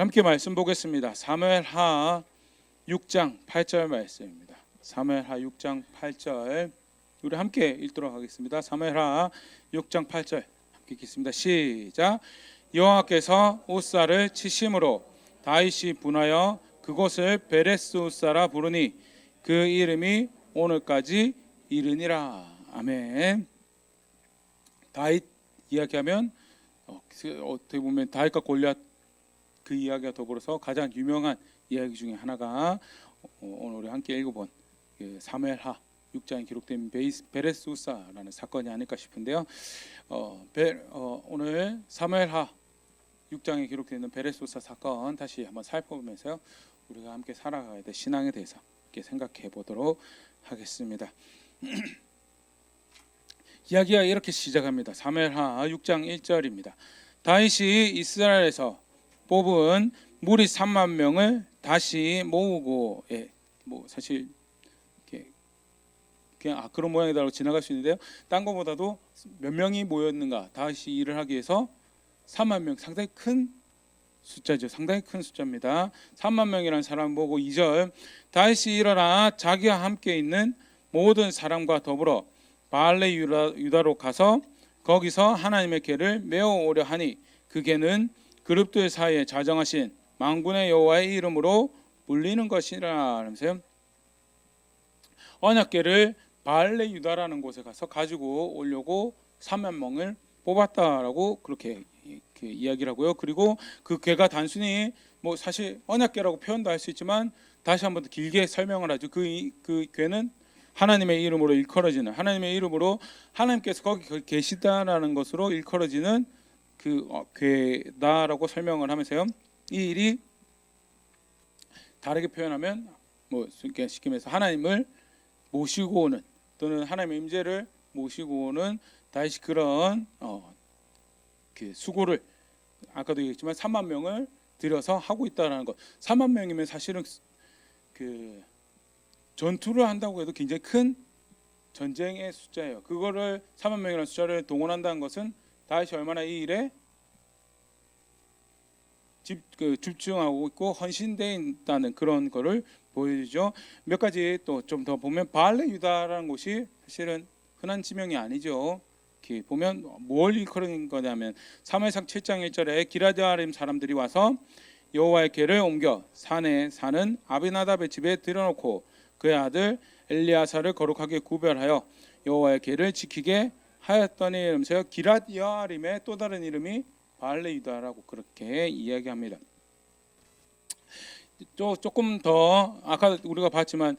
함께 말씀 보겠습니다. 사무엘하 6장 8절 말씀입니다. 사무엘하 6장 8절 우리 함께 읽도록 하겠습니다. 사무엘하 6장 8절 함께 읽겠습니다. 시작. 여호와께서 우사를 치심으로 다윗이 분하여 그곳을 베레스 우사라 부르니 그 이름이 오늘까지 이르니라. 아멘. 다윗 이야기하면 어떻게 보면 다윗과 골리앗 그 이야기와 더불어서 가장 유명한 이야기 중에 하나가 오늘 우리 함께 읽어본 사무엘하 6장에 기록된 베레스 우사라는 사건이 아닐까 싶은데요. 오늘 사무엘하 6장에 기록되어 있는 베레스 우사 사건 다시 한번 살펴보면서요, 우리가 함께 살아가야 될 신앙에 대해서 함께 생각해 보도록 하겠습니다. 이야기가 이렇게 시작합니다. 사무엘하 6장 1절입니다. 다윗이 이스라엘에서 뽑은 무리 3만 명을 다시 모으고, 사실 그냥 그런 모양이다라고 지나갈 수 있는데요. 딴 것보다도 몇 명이 모였는가, 다윗이 일을 하기 위해서 3만 명, 상당히 큰 숫자죠. 상당히 큰 숫자입니다. 3만 명이라는 사람 보고 2절, 다윗이 일어나 자기와 함께 있는 모든 사람과 더불어 바알레 유다로 가서 거기서 하나님의 궤를 메어오려 하니 그 궤는 그룹들 사이에 자정하신 만군의 여호와의 이름으로 울리는 것이라. 하면서요, 언약궤를 바알레 유다라는 곳에 가서 가지고 오려고 3만 명을 뽑았다라고 그렇게 이야기를 하고요. 그리고 그 궤가 단순히 사실 언약궤라고 표현도 할 수 있지만 다시 한번 더 길게 설명을 하죠. 그 궤는 하나님의 이름으로 일컬어지는, 하나님의 이름으로 하나님께서 거기 계시다라는 것으로 일컬어지는 그 궤다라고 설명을 하면서요, 이 일이 다르게 표현하면 쉽게 말해서 하나님을 모시고 오는, 또는 하나님의 임재를 모시고 오는 다시 그런 그 수고를 아까도 얘기했지만 3만 명을 들여서 하고 있다라는 것. 3만 명이면 사실은 그 전투를 한다고 해도 굉장히 큰 전쟁의 숫자예요. 그거를 3만 명이라는 숫자를 동원한다는 것은 다윗이 얼마나 이 일에 집중하고 있고 헌신되어 있다는 그런 거를 보여주죠. 몇 가지 또 좀 더 보면 바알레 유다라는 곳이 사실은 흔한 지명이 아니죠. 이렇게 보면 뭘 일컬는 거냐면 사무엘상 7장 1절에 기럇여아림 사람들이 와서 여호와의 궤를 옮겨 산에 사는 아비나답의 집에 들여놓고 그의 아들 엘리아사를 거룩하게 구별하여 여호와의 궤를 지키게 하였더니, 이러면서 기럇여아림의 또 다른 이름이 바알레 유다라고 그렇게 이야기합니다. 조금 더 아까 우리가 봤지만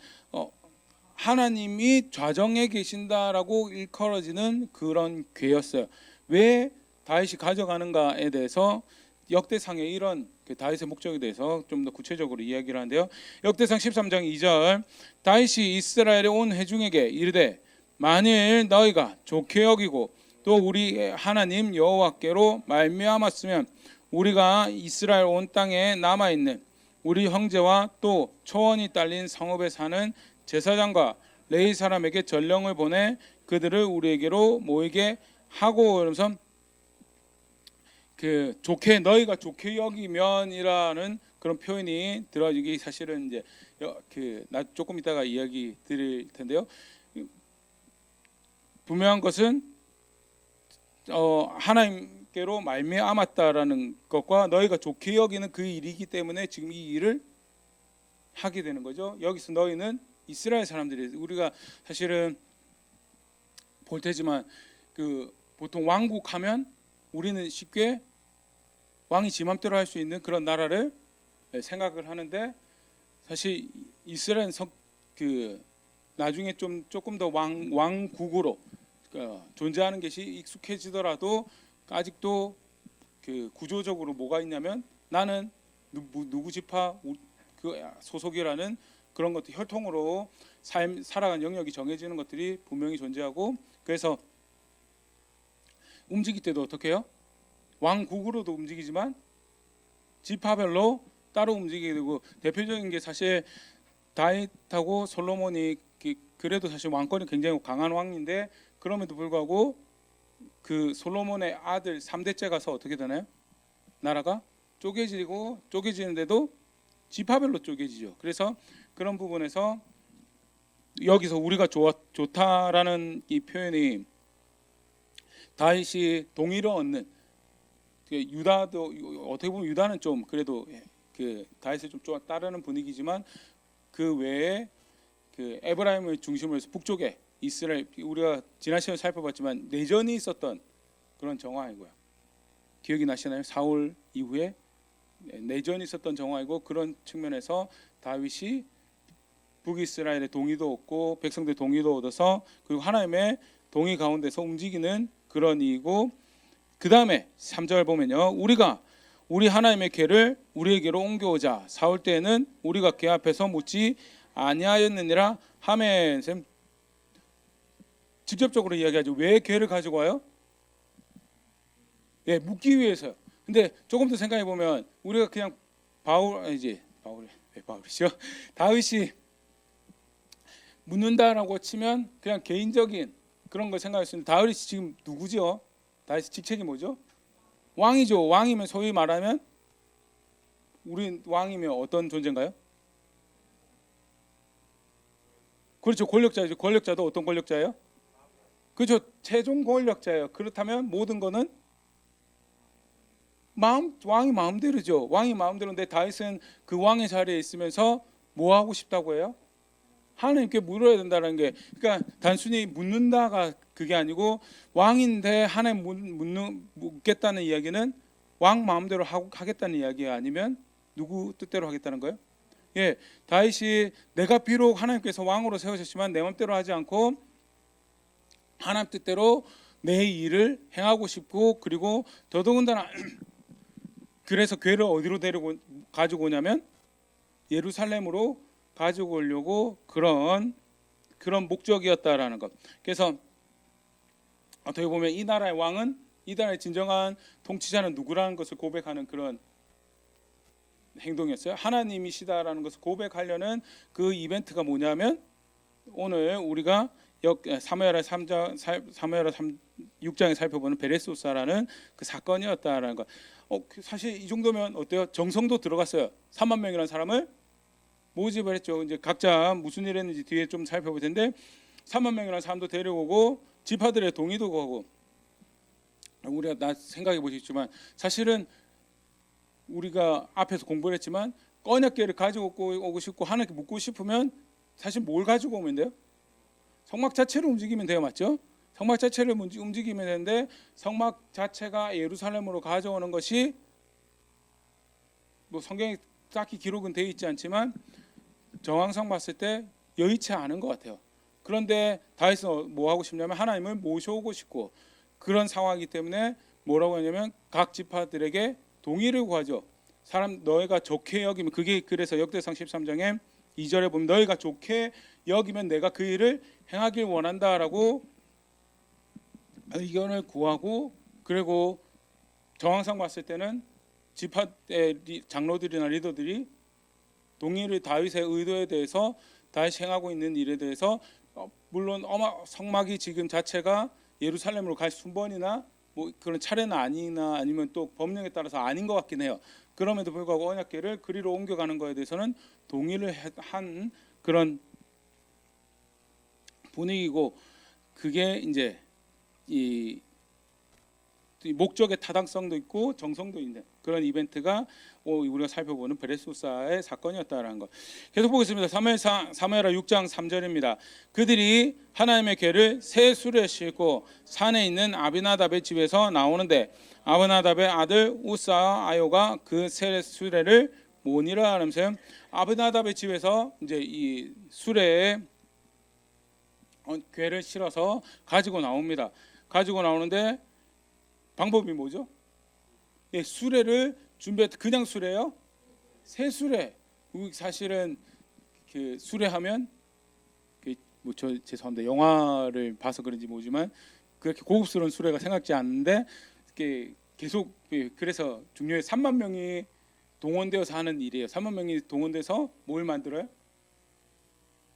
하나님이 좌정에 계신다라고 일컬어지는 그런 궤였어요. 왜 다윗이 가져가는가에 대해서 역대상의 이런 다윗의 목적에 대해서 좀 더 구체적으로 이야기를 하는데요. 역대상 13장 2절, 다윗이 이스라엘의 온 회중에게 이르되 만일 너희가 좋게 여기고 또 우리 하나님 여호와께로 말미암았으면 우리가 이스라엘 온 땅에 남아있는 우리 형제와 또 초원이 딸린 성읍에 사는 제사장과 레위 사람에게 전령을 보내 그들을 우리에게로 모이게 하고, 이러면서 좋게, 너희가 좋게 여기면이라는 그런 표현이 들어지기, 사실은 이제 나 조금 이따가 이야기 드릴 텐데요. 분명한 것은 하나님께로 말미암았다라는 것과 너희가 좋게 여기는 그 일이기 때문에 지금 이 일을 하게 되는 거죠. 여기서 너희는 이스라엘 사람들이, 우리가 사실은 볼 테지만 보통 왕국하면 우리는 쉽게 왕이 지 맘대로 할 수 있는 그런 나라를 생각을 하는데, 사실 이스라엘은 나중에 조금 더 왕국으로 존재하는 것이 익숙해지더라도 아직도 구조적으로 뭐가 있냐면 나는 누구 지파 소속이라는 그런 것들, 혈통으로 살아가는 영역이 정해지는 것들이 분명히 존재하고, 그래서 움직일 때도 어떻게 해요? 왕국으로도 움직이지만 지파별로 따로 움직이게 되고, 대표적인 게 사실 다윗하고 솔로몬이 그래도 사실 왕권이 굉장히 강한 왕인데, 그럼에도 불구하고 그 솔로몬의 아들 3대째 가서 어떻게 되나요? 나라가 쪼개지는데도 지파별로 쪼개지죠. 그래서 그런 부분에서 여기서 우리가 좋다라는 이 표현이 다윗이 동의를 얻는, 유다도 어떻게 보면 유다는 좀 그래도 그 다윗을 좀 따르는 분위기지만 그 외에 그 에브라임을 중심으로 해서 북쪽에 이스라엘, 우리가 지난 시간에 살펴봤지만 내전이 있었던 그런 정황이고요. 기억이 나시나요? 사울 이후에 내전이 있었던 정황이고, 그런 측면에서 다윗이 북이스라엘의 동의도 얻고 백성들 동의도 얻어서, 그리고 하나님의 동의 가운데서 움직이는 그런 이이고, 그 다음에 3절 보면요, 우리 하나님의 궤를 우리에게로 옮겨오자. 사울 때에는 우리가 궤 앞에서 묻지 아니하였느니라 하멘. 직접적으로 이야기하죠. 왜 궤를 가지고 와요? 예, 묻기 위해서요. 근데 조금 더 생각해 보면 우리가 그냥 바울이죠. 다윗이 묻는다라고 치면 그냥 개인적인 그런 걸 생각할 수 있는데, 다윗이 지금 누구죠? 다윗의 직책이 뭐죠? 왕이죠. 왕이면 소위 말하면, 우리 왕이면 어떤 존재인가요? 그렇죠. 권력자죠. 권력자도 어떤 권력자예요? 그렇죠. 최종 권력자예요. 그렇다면 모든 거는 왕이 마음대로죠. 왕이 마음대로인데 다윗은 그 왕의 자리에 있으면서 뭐 하고 싶다고 해요? 하나님께 물어야 된다는 게, 그러니까 단순히 묻는다가 그게 아니고, 왕인데 하나님 묻겠다는 이야기는 왕 마음대로 하겠다는 이야기가 아니면 누구 뜻대로 하겠다는 거예요? 예, 다윗이 내가 비록 하나님께서 왕으로 세우셨지만 내 마음대로 하지 않고 하나님 뜻대로 내 일을 행하고 싶고, 그리고 더더군다나 그래서 궤를 어디로 가지고 오냐면 예루살렘으로 가지고 오려고 그런 목적이었다라는 것. 그래서 어떻게 보면 이 나라의 왕은, 이 나라의 진정한 통치자는 누구라는 것을 고백하는 그런 행동이었어요. 하나님이시다라는 것을 고백하려는 그 이벤트가 뭐냐면, 오늘 우리가 사무엘하 6장에 살펴보는 베레소사라는 그 사건이었다라는 것. 사실 이 정도면 어때요? 정성도 들어갔어요. 3만 명이라는 사람을 모집을 했죠. 이제 각자 무슨 일 했는지 뒤에 좀 살펴볼 텐데, 3만 명이라는 사람도 데려오고 지파들의 동의도 구하고, 우리가 생각해 보시겠지만 사실은 우리가 앞에서 공부를 했지만 언약궤를 가지고 오고 싶고 하나님께 묻고 싶으면 사실 뭘 가지고 오면 돼요? 성막 자체를 움직이면 돼요. 맞죠? 성막 자체를 움직이면 되는데, 성막 자체가 예루살렘으로 가져오는 것이 뭐 성경에 딱히 기록은 되어 있지 않지만 정황상 봤을 때 여의치 않은 것 같아요. 그런데 다윗은 뭐 하고 싶냐면 하나님을 모셔오고 싶고, 그런 상황이기 때문에 뭐라고 하냐면 각 지파들에게 동의를 구하죠. 너희가 좋게 여기면, 그게 그래서 역대상 13장에 2절에 보면 너희가 좋게 여기면 내가 그 일을 행하길 원한다라고 의견을 구하고, 그리고 정황상 봤을 때는 지파의 장로들이나 리더들이 동의를, 다윗의 의도에 대해서, 다윗이 행하고 있는 일에 대해서, 물론 성막이 지금 자체가 예루살렘으로 갈 순번이나 뭐 그런 차례는 아니면 또 법령에 따라서 아닌 것 같긴 해요. 그럼에도 불구하고 언약궤를 그리로 옮겨가는 것에 대해서는 동의를 한 그런 분위기고, 그게 이제 이 목적의 타당성도 있고 정성도 있는 그런 이벤트가 우리가 살펴보는 베레소사의 사건이었다라는 것. 계속 보겠습니다. 사무엘하 6장 3절입니다. 그들이 하나님의 궤를 새 수레에 싣고 산에 있는 아비나답의 집에서 나오는데, 아비나답의 아들 우사 아요가 그 새 수레를 모니라 하면서, 아비나답의 집에서 이제 이 수레에 궤를 실어서 가지고 나옵니다. 가지고 나오는데 방법이 뭐죠? 예, 수레를 준비했. 그냥 수레요? 새 수레. 사실은 그 수레하면 저 죄송합니다. 영화를 봐서 그런지 모르지만 그렇게 고급스러운 수레가 생각지 않는데, 계속 그래서 중요해. 3만 명이 동원되어서 하는 일이에요. 3만 명이 동원돼서 뭘 만들어요?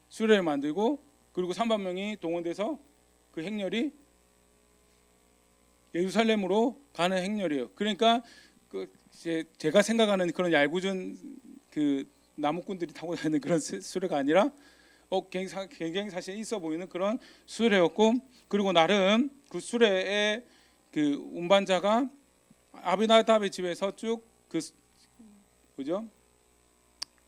수레를 만들고, 그리고 3만 명이 동원돼서 그 행렬이 예루살렘으로 가는 행렬이에요. 그러니까 이제 제가 생각하는 그런 얄궂은 그 나무꾼들이 타고 다니는 그런 수레가 아니라 굉장히 사실 있어 보이는 그런 수레였고, 그리고 나름 그 수레의 그 운반자가 아비나답의 집에서 쭉 그 그죠?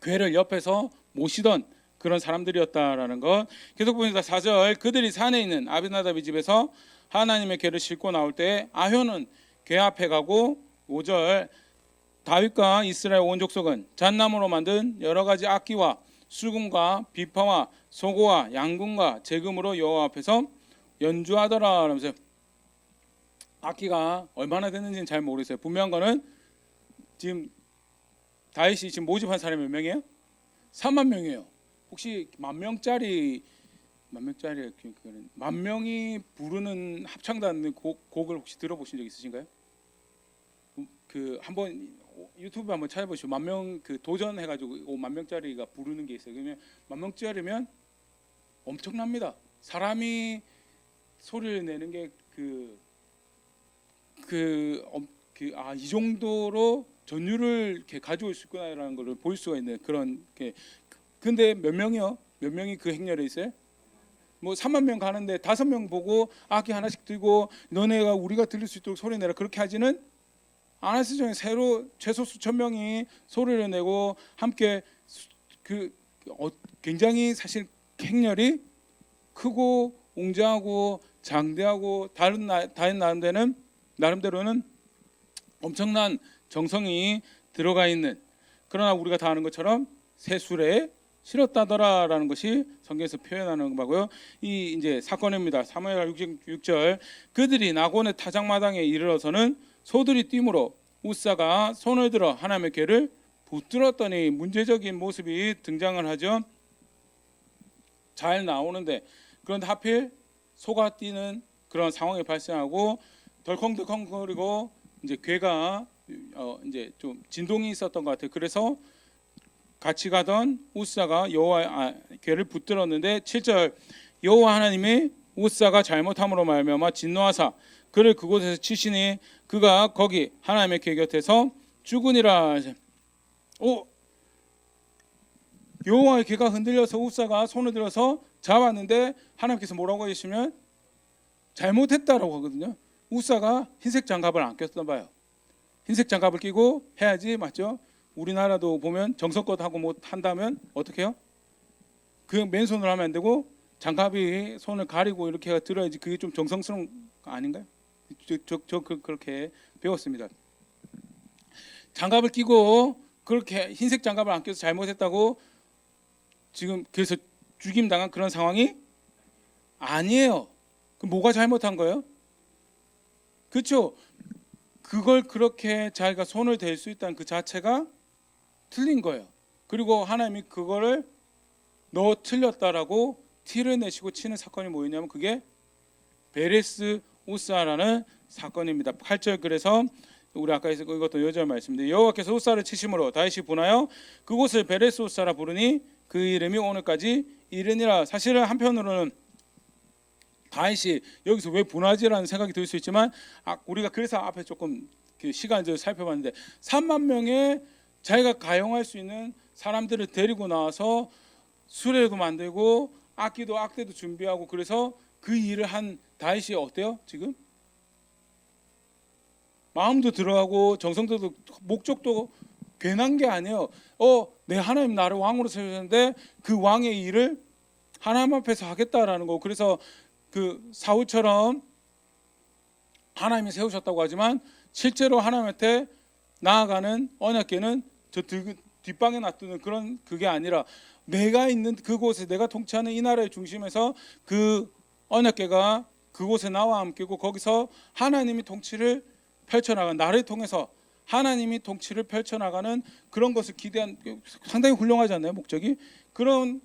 궤를 옆에서 모시던 그런 사람들이었다라는 것. 계속 보니까 4절, 그들이 산에 있는 아비나답의 집에서 하나님의 궤를 싣고 나올 때 아효는 궤 앞에 가고, 5절, 다윗과 이스라엘 온 족속은 잣나무로 만든 여러 가지 악기와 수금과 비파와 소고와 양궁과 제금으로 여호와 앞에서 연주하더라. 그러면서 악기가 얼마나 됐는지는 잘 모르겠어요. 분명한 거는 지금 다윗이 지금 모집한 사람이 몇 명이에요? 3만 명이에요. 혹시 만 명이 부르는 합창단 곡을 혹시 들어보신 적 있으신가요? 그 한번 유튜브 한번 찾아보시고 만명 그 도전해가지고 10,000명짜리가 부르는 게 있어요. 그러면 10,000명짜리면 엄청납니다. 사람이 소리를 내는 게 이 정도로 전율을 이렇게 가져올 수 있구나라는 것을 볼 수가 있는 그런 게. 근데 몇 명이요? 몇 명이 그 행렬에 있어요? 뭐 3만 명 가는데 5명 보고 악기 하나씩 들고 너네가 우리가 들릴 수 있도록 소리 내라 그렇게 하지는 않았으죠. 새로 최소 수천 명이 소리를 내고 함께 굉장히 사실 행렬이 크고 웅장하고 장대하고 다른 나름대로는 엄청난 정성이 들어가 있는, 그러나 우리가 다 아는 것처럼 새 수레에 실었다더라라는 것이 성경에서 표현하는 거고요. 이 이제 사건입니다. 사무엘 6절, 그들이 나곤의 타작마당에 이르러서는 소들이 뛰므로 우사가 손을 들어 하나님의 궤를 붙들었더니, 문제적인 모습이 등장을 하죠. 잘 나오는데 그런데 하필 소가 뛰는 그런 상황이 발생하고 덜컹덜컹거리고 이제 궤가 이제 좀 진동이 있었던 것 같아요. 그래서 같이 가던 우사가 여호와 궤를 붙들었는데, 7절, 여호와 하나님이 우사가 잘못함으로 말미암아 진노하사 그를 그곳에서 치시니 그가 거기 하나님의 궤 곁에서 죽으니라. 여호와의 궤가 흔들려서 우사가 손을 들어서 잡았는데 하나님께서 뭐라고 하시면 잘못했다라고 하거든요. 우사가 흰색 장갑을 안 꼈던 봐요. 흰색 장갑을 끼고 해야지, 맞죠? 우리나라도 보면 정성껏 하고 뭐 한다면 어떻게 해요? 그 맨손으로 하면 안 되고 장갑이 손을 가리고 이렇게 들어야지. 그게 좀 정성스러운 거 아닌가요? 그렇게 배웠습니다. 장갑을 끼고 그렇게 흰색 장갑을 안 껴서 잘못했다고 지금 그래서 죽임 당한 그런 상황이 아니에요. 그럼 뭐가 잘못한 거예요? 그렇죠? 그걸 그렇게 자기가 손을 댈 수 있다는 그 자체가 틀린 거예요. 그리고 하나님이 그거를 너 틀렸다라고 티를 내시고 치는 사건이 뭐였냐면 그게 베레스 우사라는 사건입니다. 8절, 그래서 우리 아까 읽었던 요절 말씀인데, 여호와께서 우사를 치심으로 다윗이 분하여 그곳을 베레스 우사라 부르니 그 이름이 오늘까지 이르니라. 사실은 한편으로는 다윗이 여기서 왜 분하지라는 생각이 들 수 있지만, 우리가 그래서 앞에 조금 시간을 살펴봤는데 3만 명의 자기가 가용할 수 있는 사람들을 데리고 나와서 수레도 만들고 악기도 악대도 준비하고, 그래서 그 일을 한 다윗이 어때요? 지금 마음도 들어가고 정성도 목적도 괜한 게 아니에요. 내 하나님 나를 왕으로 세우셨는데 그 왕의 일을 하나님 앞에서 하겠다라는 거. 그래서 그 사울처럼 하나님이 세우셨다고 하지만 실제로 하나님한테 나아가는 언약궤는 저 뒷방에 놔두는 그런 그게 아니라, 내가 있는 그곳에, 내가 통치하는 이 나라의 중심에서 그 언약궤가 그곳에 나와 함께고 거기서 하나님이 통치를 펼쳐나가는, 나를 통해서 하나님이 통치를 펼쳐나가는 그런 것을 기대한, 상당히 훌륭하지 않나요? 목적이 그런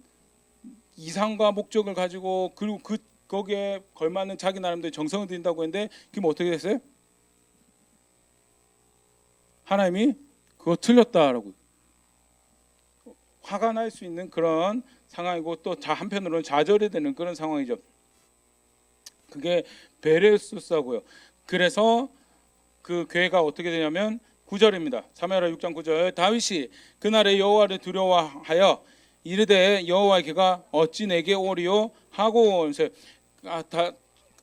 이상과 목적을 가지고, 그리고 거기에 걸맞는 자기 나름대로 정성을 들인다고 했는데 그게 뭐 어떻게 됐어요? 하나님이 그거 틀렸다라고 화가 날 수 있는 그런 상황이고, 또 한편으로는 좌절이 되는 그런 상황이죠. 그게 베레스사고요. 그래서 그 궤가 어떻게 되냐면 9절입니다. 사무엘하 6장 9절. 다윗이 그날에 여호와를 두려워하여 이르되 여호와의 개가 어찌 내게 오리요 하고,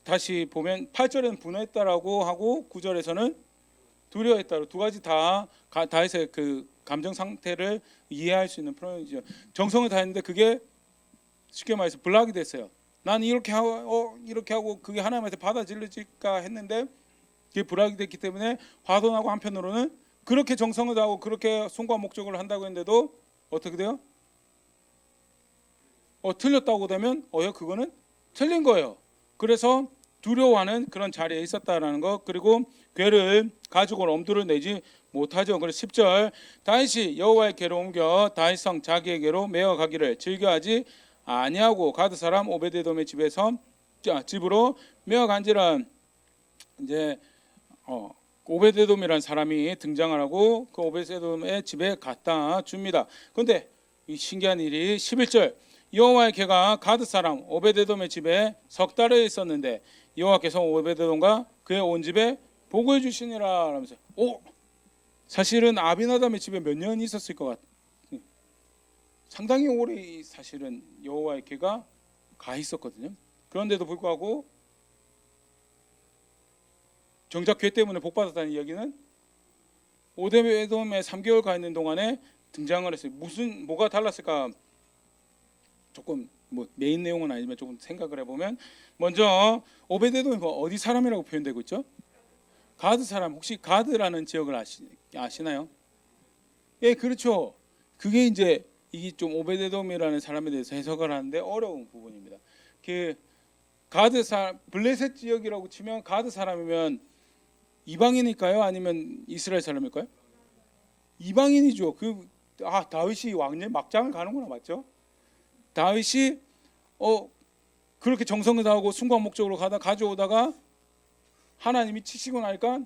다시 보면 8절에는 분노했다라고 하고 9절에서는 두려워했다로, 두 가지 다 다윗의 그 감정 상태를 이해할 수 있는 표현이죠. 정성을 다했는데 그게 쉽게 말해서 블락이 됐어요. 난 이렇게 하고 그게 하나님한테 받아들여질까 했는데 그게 불락이 됐기 때문에 화도 나고, 한편으로는 그렇게 정성을 다하고 그렇게 손과 목적을 한다고 했는데도 어떻게 돼요? 틀렸다고 되면 그거는 틀린 거예요. 그래서 두려워하는 그런 자리에 있었다라는 것. 그리고 궤를 가지고 엄두를 내지 못하죠. 그래서 10절. 다윗이 여호와의 궤를 옮겨 다윗성 자기에게로 메어 가기를 즐겨하지 아니하고 가드 사람 오베데돔의 집으로 메어 간지라. 이제 오베데돔이라는 사람이 등장을 하고 그 오베데돔의 집에 갖다 줍니다. 그런데 이 신기한 일이 11절. 여호와의 궤가 가드 사람 오베데돔의 집에 석 달에 있었는데 여호와께서 오베데돔과 그의 온 집에 복을 주시니라 하면서, 사실은 아비나답의 집에 몇 년 있었을 것 같아요. 상당히 오래 사실은 여호와의 궤가 가 있었거든요. 그런데도 불구하고 정작 궤 때문에 복 받았다는 이야기는 오베데돔에 3개월 가 있는 동안에 등장을 했어요. 뭐가 달랐을까? 조금 메인 내용은 아니지만 조금 생각을 해보면, 먼저 오베데돔이 어디 사람이라고 표현되고 있죠? 가드 사람. 혹시 가드라는 지역을 아시나요? 예, 그렇죠. 그게 이제 이게 좀 오베데돔이라는 사람에 대해서 해석을 하는데 어려운 부분입니다. 그 가드 사람, 블레셋 지역이라고 치면 가드 사람이면 이방인일까요? 아니면 이스라엘 사람일까요? 이방인이죠. 다윗이 왕년 막장을 가는구나, 맞죠? 다윗이 그렇게 정성을 다하고 순간 목적으로 가져오다가 하나님이 치시고 나니까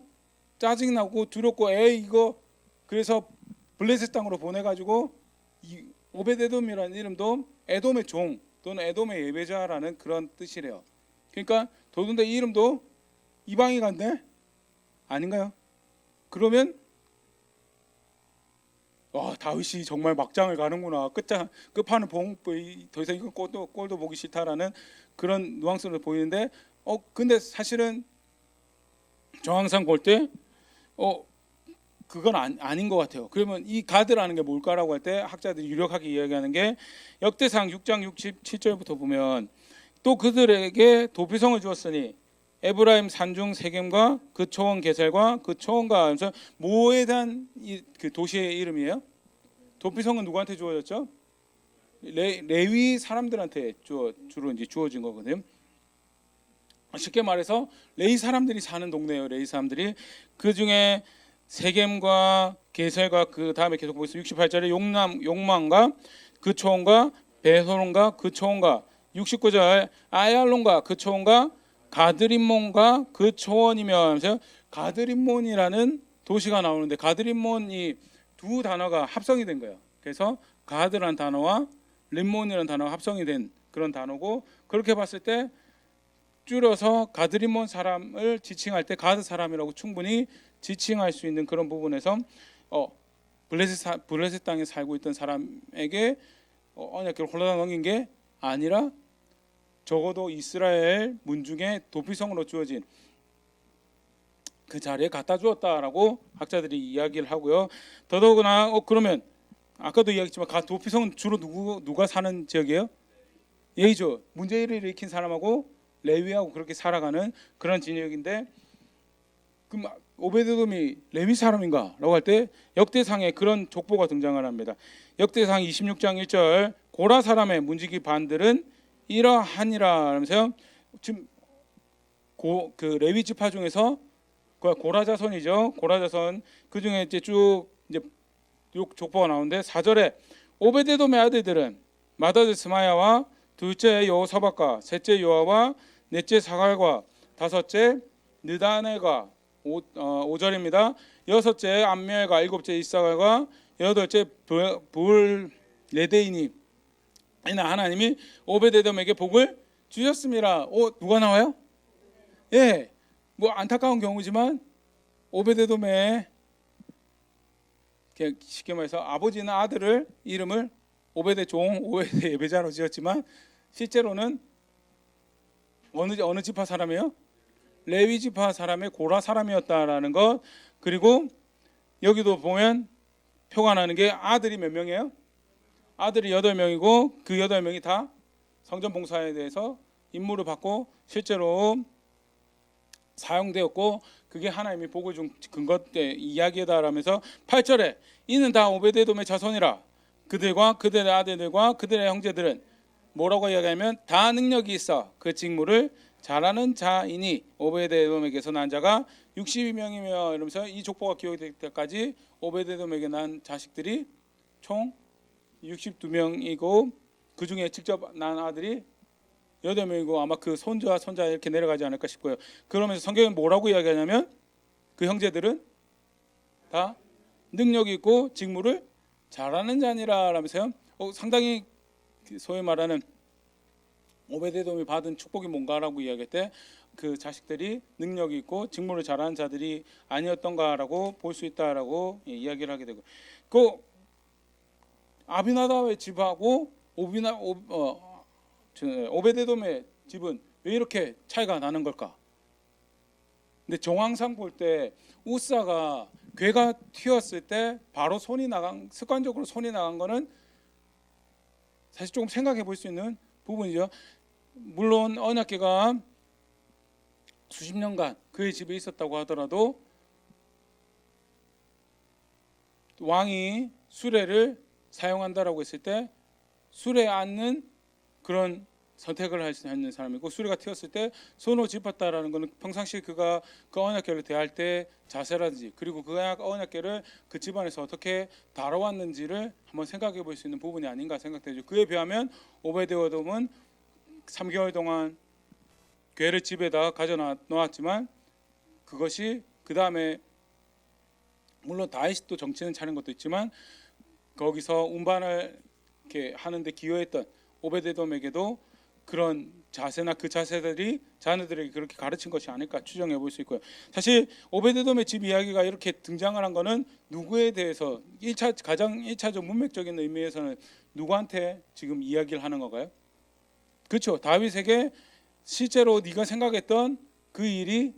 짜증이 나고 두렵고 이거, 그래서 블레셋 땅으로 보내가지고 이 오베데돔이라는 이름도 에돔의 종 또는 에돔의 예배자라는 그런 뜻이래요. 그러니까 더군다나 이 이름도 이방인 같네? 아닌가요? 그러면 다윗이 정말 막장을 가는구나, 끝판을 더 이상 이거 꼴도 보기 싫다라는 그런 누앙스를 보이는데, 근데 사실은 정황상 볼 때 그건 아닌 것 같아요. 그러면 이 가드라는 게 뭘까라고 할 때 학자들이 유력하게 이야기하는 게 역대상 6장 67절부터 보면, 또 그들에게 도피성을 주었으니 에브라임 산중 세겜과 그 초원 게셀과 그 초원과 하면서 뭐에 대한 그 도시의 이름이에요? 도피성은 누구한테 주어졌죠? 레위 사람들한테 주로 이제 주어진 거거든요. 쉽게 말해서 레위 사람들이 사는 동네예요. 레위 사람들이. 그 중에 세겜과 게셀과 그 다음에 계속 보겠습니다. 68절에 용만과 그 초원과 베호론과 그 초원과, 69절 아얄론과 그 초원과 가드림몬과 그 초원이며 하면서 가드림몬이라는 도시가 나오는데, 가드림몬이 두 단어가 합성이 된 거예요. 그래서 가드라는 단어와 림몬이라는 단어가 합성이 된 그런 단어고, 그렇게 봤을 때 줄여서 가드림몬 사람을 지칭할 때 가드 사람이라고 충분히 지칭할 수 있는 그런 부분에서 블레셋 땅에 살고 있던 사람에게 언약궤를 홀라당 넘긴 게 아니라 적어도 이스라엘 문중에 도피성으로 주어진 그 자리에 갖다 주었다라고 학자들이 이야기를 하고요. 더더구나 그러면 아까도 이야기했지만 도피성은 주로 누가 사는 지역이에요? 예이죠. 문제를 일으킨 사람하고 레위하고 그렇게 살아가는 그런 지역인데, 그럼 오베데돔이 레위 사람인가라고 할 때 역대상에 그런 족보가 등장을 합니다. 역대상 26장 1절 고라 사람의 문지기 반들은 이러하니라 하면서요. 지금 그 레위 지파 중에서 고라 자손이죠. 고라 자손 그 중에 이제 쭉 이제 족보가 나오는데 4절에 오베데돔의 아들들은 맏아들 스마야와 둘째 여호사밧과 셋째 요아와 넷째 사갈과 다섯째 느다넬과 5절입니다. 여섯째 암미엘과 일곱째 이사갈과 여덟째 불레데이니. 하나님이 오베데돔에게 복을 주셨습니다. 누가 나와요? 예, 안타까운 경우지만 오베데돔의 쉽게 말해서 아버지는 아들을 이름을 오베데종, 오베데 예배자로 지었지만 실제로는 어느 지파 사람이에요? 레위 지파 사람의 고라 사람이었다라는 것. 그리고 여기도 보면 표가 나는 게 아들이 몇 명이에요? 아들이 8명이고 그 8명이 다 성전 봉사에 대해서 임무를 받고 실제로 사용되었고 그게 하나님이 복을 준 근거 때 이야기다라면서 8절에 이는 다 오베데돔의 자손이라 그들과 그들의 아들들과 그들의 형제들은 뭐라고 이야기하면 다 능력이 있어 그 직무를 잘하는 자이니 오베데돔에게서 난 자가 62명이며 이러면서 이 족보가 기록될 때까지 오베데돔에게 난 자식들이 총 62명이고 그 중에 직접 난 아들이 8명이고 아마 그 손주와 손자 이렇게 내려가지 않을까 싶고요. 그러면서 성경은 뭐라고 이야기하냐면 그 형제들은 다 능력이 있고 직무를 잘하는 자니라 라면서요. 상당히 소위 말하는 오베데돔이 받은 축복이 뭔가라고 이야기할 때 그 자식들이 능력이 있고 직무를 잘하는 자들이 아니었던가라고 볼 수 있다라고 이야기를 하게 되고 그 아비나답의 집하고 오베데돔의 집은 왜 이렇게 차이가 나는 걸까? 근데 정황상 볼 때 우사가 괴가 튀었을 때 바로 습관적으로 손이 나간 거는 사실 조금 생각해 볼 수 있는 부분이죠. 물론 언약궤가 수십 년간 그의 집에 있었다고 하더라도 왕이 수레를 사용한다라고 했을 때 수레에 앉는 그런 선택을 할 수 있는 사람이고 수레가 튀었을 때 손으로 짚었다라는 것은 평상시 그가 그 언약궤를 대할 때 자세라든지 그리고 그 언약궤를 그 집안에서 어떻게 다뤄왔는지를 한번 생각해 볼 수 있는 부분이 아닌가 생각되죠. 그에 비하면 오베데돔은 3개월 동안 궤를 집에다 가져놓았지만 그것이 그 다음에 물론 다윗도 정치는 차린 것도 있지만 거기서 운반을 이렇게 하는데 기여했던 오베데돔에게도 그런 자세나 그 자세들이 자녀들에게 그렇게 가르친 것이 아닐까 추정해 볼 수 있고요. 사실 오베데돔의 집 이야기가 이렇게 등장을 한 거는 누구에 대해서 가장 1차적 문맥적인 의미에서는 누구한테 지금 이야기를 하는 건가요? 그렇죠. 다윗에게 실제로 네가 생각했던 그 일이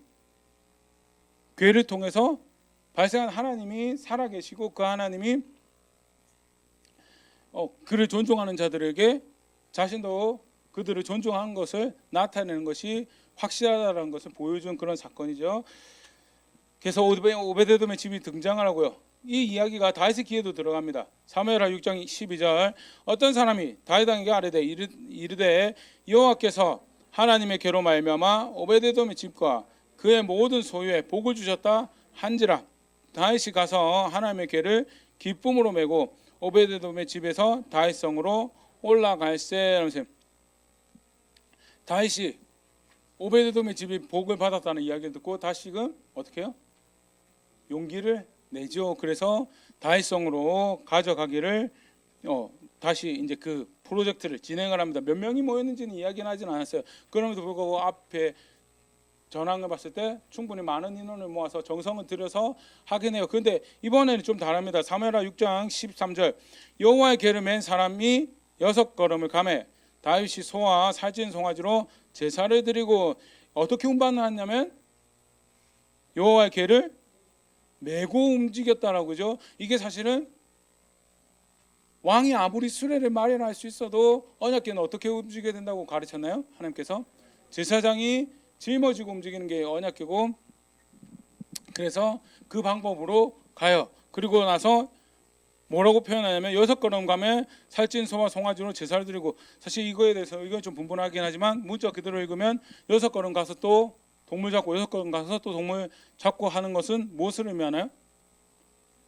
궤를 통해서 발생한 하나님이 살아계시고 그 하나님이 그를 존중하는 자들에게 자신도 그들을 존중하는 것을 나타내는 것이 확실하다는 것을 보여준 그런 사건이죠. 그래서 오베데돔의 집이 등장을 하고요. 이 이야기가 다윗의 귀에도 들어갑니다. 사무엘하 6장 12절 어떤 사람이 다윗에게 아뢰되 이르되 여호와께서 하나님의 궤로 말미암아 오베데돔의 집과 그의 모든 소유에 복을 주셨다 한지라 다윗이 가서 하나님의 궤를 기쁨으로 메고 오베데돔의 집에서 다윗성으로 올라갈세. 다윗이 오베데돔의 집이 복을 받았다는 이야기를 듣고 다시금 어떻게 해요? 용기를 내죠. 그래서 다윗성으로 가져가기를 다시 이제 그 프로젝트를 진행을 합니다. 몇 명이 모였는지는 이야기는 하진 않았어요. 그럼에도 불구하고 앞에 전황을 봤을 때 충분히 많은 인원을 모아서 정성을 들여서 하긴 해요. 그런데 이번에는 좀 다릅니다. 사무엘하 6장 13절 여호와의 궤를 맨 사람이 6걸음을 가매 다윗이 소와 살찐 송아지로 제사를 드리고 어떻게 운반을 하냐면 여호와의 궤를 메고 움직였다라고 그죠. 이게 사실은 왕이 아무리 수레를 마련할 수 있어도 언약궤는 어떻게 움직여야 된다고 가르쳤나요? 하나님께서 제사장이 짊어지고 움직이는 게 언약궤고 그래서 그 방법으로 가요. 그리고 나서 뭐라고 표현하냐면 6걸음 가면 살찐 소와 송아지로 제사를 드리고 사실 이거에 대해서 이건 좀 분분하긴 하지만 문자 그대로 읽으면 6걸음 가서 또 동물 잡고 6걸음 가서 또 동물 잡고 하는 것은 무엇을 의미하나요?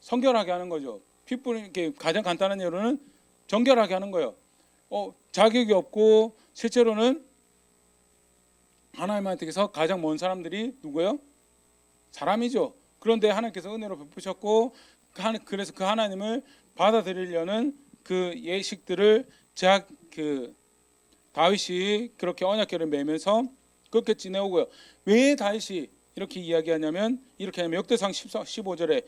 성결하게 하는 거죠. 핏불 이렇게 가장 간단한 예로는 정결하게 하는 거예요. 자격이 없고 실제로는 하나님한테서 가장 먼 사람들이 누구예요? 사람이죠. 그런데 하나님께서 은혜로 베푸셨고 그래서 그 하나님을 받아들이려는 그 예식들을 다윗이 그렇게 언약궤를 매면서 그렇게 지내오고요. 왜 다윗이 이렇게 이야기하냐면 이렇게 하면 역대상 15절에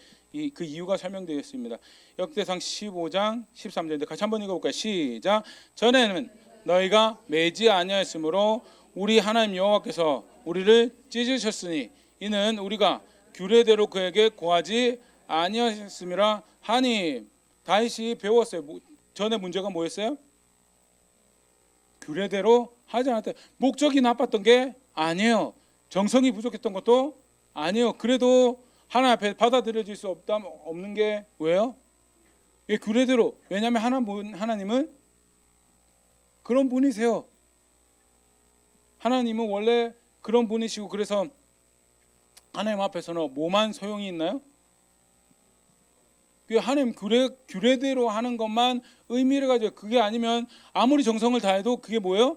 그 이유가 설명되어 있습니다. 역대상 15장 13절인데 같이 한번 읽어볼까요? 시작. 전에는 너희가 매지 아니하였으므로 우리 하나님 여호와께서 우리를 찢으셨으니 이는 우리가 규례대로 그에게 고하지 아니하였음이라 하니. 다윗이 배웠어요. 전에 문제가 뭐였어요? 규례대로 하지 않았다. 목적이 나빴던 게 아니에요. 정성이 부족했던 것도 아니에요. 그래도 하나님 앞에 받아들여질 수 없는 게 왜요? 예, 규례대로. 왜냐하면 하나님은 그런 분이세요. 하나님은 원래 그런 분이시고, 그래서 하나님 앞에서는 뭐만 소용이 있나요? 하나님 규례대로 하는 것만 의미를 가져요. 그게 아니면 아무리 정성을 다해도 그게 뭐예요?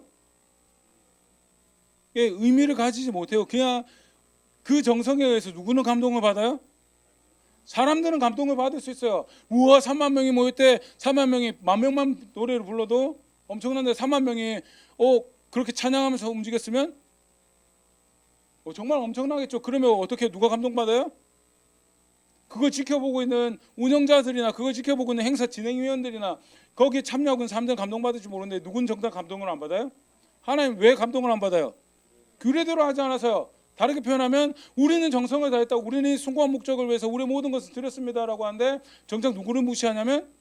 예, 의미를 가지지 못해요. 그냥 그 정성에 의해서 누구는 감동을 받아요? 사람들은 감동을 받을 수 있어요. 우와, 3만 명이 모일 때 3만 명이 10,000명만 노래를 불러도 엄청난데 3만 명이 그렇게 찬양하면서 움직였으면 정말 엄청나겠죠. 그러면 어떻게 누가 감동받아요? 그걸 지켜보고 있는 운영자들이나 그걸 지켜보고 있는 행사 진행위원들이나 거기에 참여하고 있는 사람들은 감동받을지 모르는데 누군 정작 감동을 안 받아요? 하나님 왜 감동을 안 받아요? 규례대로 하지 않아서요. 다르게 표현하면 우리는 정성을 다했다, 우리는 숭고한 목적을 위해서 우리의 모든 것을 드렸습니다라고 하는데 정작 누구를 무시하냐면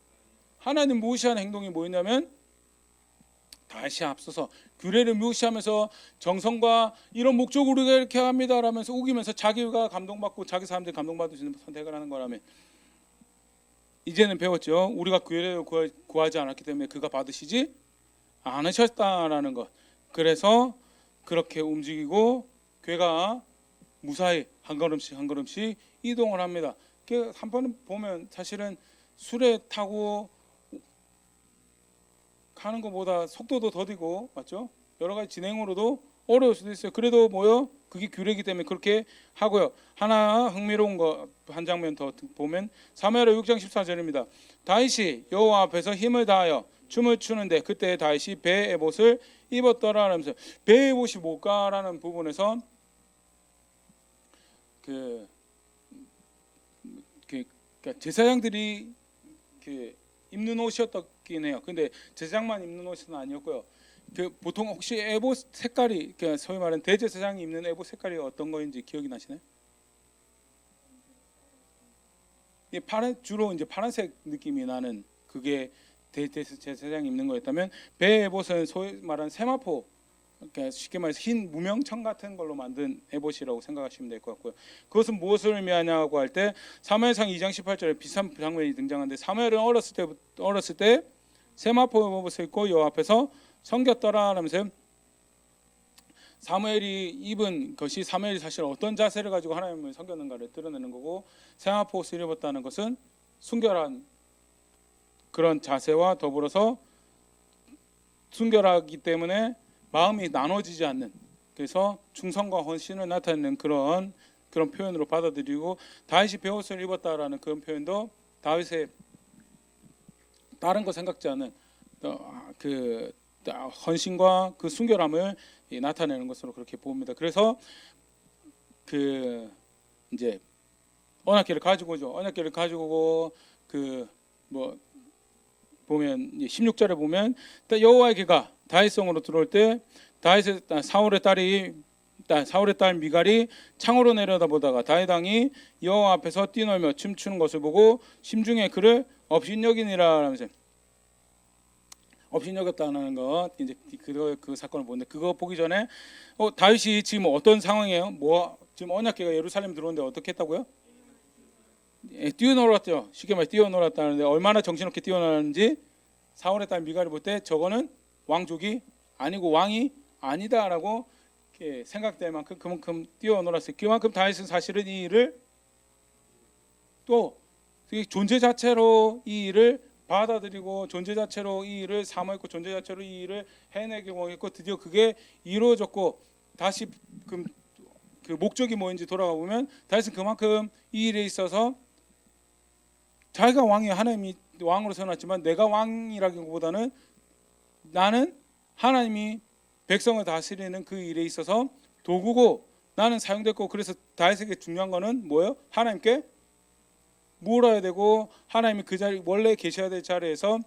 하나님 무시하는 행동이 뭐였냐면 다시 앞서서 규례를 무시하면서 정성과 이런 목적으로 우리가 이렇게 합니다라면서 우기면서 자기가 감동받고 자기 사람들이 감동받을 수 있는 선택을 하는 거라면, 이제는 배웠죠. 우리가 규례를 구하지 않았기 때문에 그가 받으시지 않으셨다라는 것. 그래서 그렇게 움직이고 괴가 무사히 한 걸음씩 한 걸음씩 이동을 합니다. 한 번 보면 사실은 수레 타고 가는 것보다 속도도 더디고, 맞죠? 여러 가지 진행으로도 어려울 수도 있어요. 그래도 뭐요? 그게 규례이기 때문에 그렇게 하고요. 하나 흥미로운 거 한 장면 더 보면 사무엘하 6장 14절입니다. 다윗이 여호와 앞에서 힘을 다하여 춤을 추는데 그때 다윗이 배 에봇을 입었더라 하면서, 배 에봇이 뭘까라는 부분에서 그러니까 제사장들이 입는 옷이었긴 해요. 근데 제사장만 입는 옷은 아니었고요. 보통 혹시 에봇 색깔이, 소위 말하는 대제사장이 입는 에봇 색깔이 어떤 거인지 기억이 나시나요? 주로 이제 파란색 느낌이 나는 그게 대제사장이 입는 거였다면, 배 에봇은 소위 말하는 세마포, 그러니까 쉽게 말해서 흰 무명청 같은 걸로 만든 에봇이라고 생각하시면 될 것 같고요. 그것은 무엇을 의미하냐고 할 때 사무엘상 2장 18절에 비슷한 장면이 등장하는데, 사무엘은 어렸을 때 세마포 에봇을 입고 여호와 앞에서 섬겼더라 하면서, 사무엘이 입은 것이 사무엘이 사실 어떤 자세를 가지고 하나님을 섬겼는가를 드러내는 거고, 세마포 옷을 입었다는 것은 순결한 그런 자세와 더불어서 순결하기 때문에 마음이 나눠지지 않는, 그래서 충성과 헌신을 나타내는 그런 표현으로 받아들이고, 다윗이 베옷을 입었다라는 그런 표현도 다윗의 다른 거 생각지 않은 그 헌신과 그 순결함을 나타내는 것으로 그렇게 봅니다. 그래서 이제 언약궤를 가지고 오죠. 언약궤를 가지고 오고 보면 16절에 보면 여호와의 궤가 다윗성으로 들어올 때 사울의 딸 미갈이 창으로 내려다보다가 다윗 왕이 여호와 앞에서 뛰놀며 춤추는 것을 보고 심중에 그를 업신여기니라 하면서, 업신여겼다는 것, 이제 그 사건을 보는데, 그거 보기 전에 다윗이 지금 어떤 상황이에요? 지금 언약궤가 예루살렘 들어오는데 어떻게 했다고요? 뛰어놀았죠. 쉽게 말해 뛰어놀았다는데, 얼마나 정신없게 뛰어놀았는지 사울의 딸 미갈이 볼 때 저거는 왕족이 아니고 왕이 아니다라고 생각될 만큼 그만큼 뛰어놀았어요. 그만큼 다윗은 사실은 이 일을 또 존재 자체로 이 일을 받아들이고, 존재 자체로 이 일을 사모했고, 존재 자체로 이 일을 해내기로 했고, 드디어 그게 이루어졌고, 다시 그 목적이 뭐인지 돌아가 보면 다윗은 그만큼 이 일에 있어서 자기가 왕이에요. 하나님이 왕으로 세워놨지만 내가 왕이라기보다는 나는 하나님이 백성을 다스리는 그 일에 있어서 도구고 나는 사용됐고, 그래서 다윗에게 중요한 거는 뭐예요? 하나님께 물어야 되고 하나님이 그 자리 원래 계셔야 될 자리에서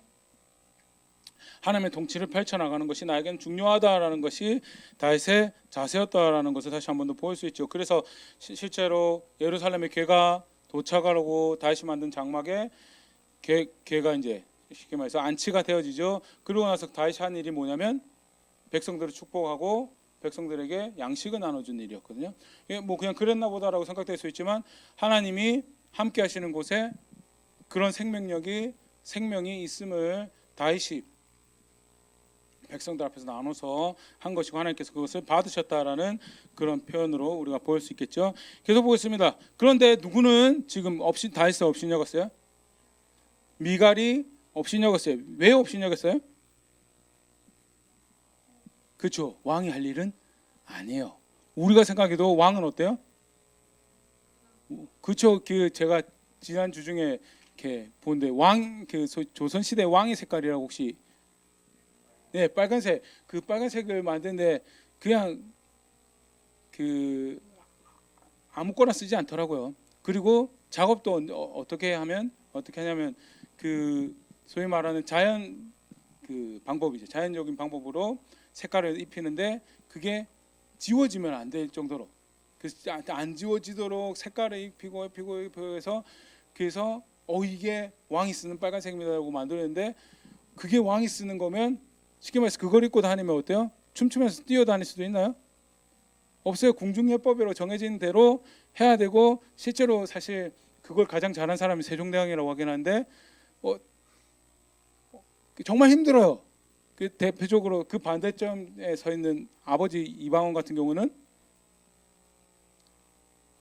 하나님의 통치를 펼쳐나가는 것이 나에게는 중요하다라는 것이 다윗의 자세였다라는 것을 다시 한 번 더 볼 수 있죠. 그래서 실제로 예루살렘의 궤가 도착하고 다시 만든 장막에 궤가 이제 쉽게 말해서 안치가 되어지죠. 그러고 나서 다윗이 한 일이 뭐냐면 백성들을 축복하고 백성들에게 양식을 나눠준 일이었거든요. 뭐 그냥 그랬나 보다라고 생각될 수 있지만 하나님이 함께 하시는 곳에 그런 생명이 있음을 다윗이 백성들 앞에서 나눠서 한 것이고 하나님께서 그것을 받으셨다라는 그런 표현으로 우리가 볼 수 있겠죠. 계속 보겠습니다. 그런데 누구는 지금 다윗을 업신여겼어요? 미갈이 업신여겼어요. 왜 업신여겼어요? 그렇죠. 왕이 할 일은 아니에요. 우리가 생각해도 왕은 어때요? 그렇죠. 제가 지난 주 중에 이렇게 본데 조선 시대 왕의 색깔이라고 혹시 네, 빨간색. 그 빨간색을 만드는데 그냥 아무거나 쓰지 않더라고요. 그리고 작업도 어떻게 하냐면 소위 말하는 방법이죠. 자연적인 방법으로 색깔을 입히는데 그게 지워지면 안 될 정도로 안 지워지도록 색깔을 입히고 해서 그래서 이게 왕이 쓰는 빨간색입니다라고 만들었는데 그게 왕이 쓰는 거면 쉽게 말해서 그걸 입고 다니면 어때요? 춤추면서 뛰어다닐 수도 있나요? 없어요. 궁중예법으로 정해진 대로 해야 되고 실제로 사실 그걸 가장 잘한 사람이 세종대왕이라고 하긴 하는데 정말 힘들어요. 대표적으로 그 반대점에 서 있는 아버지 이방원 같은 경우는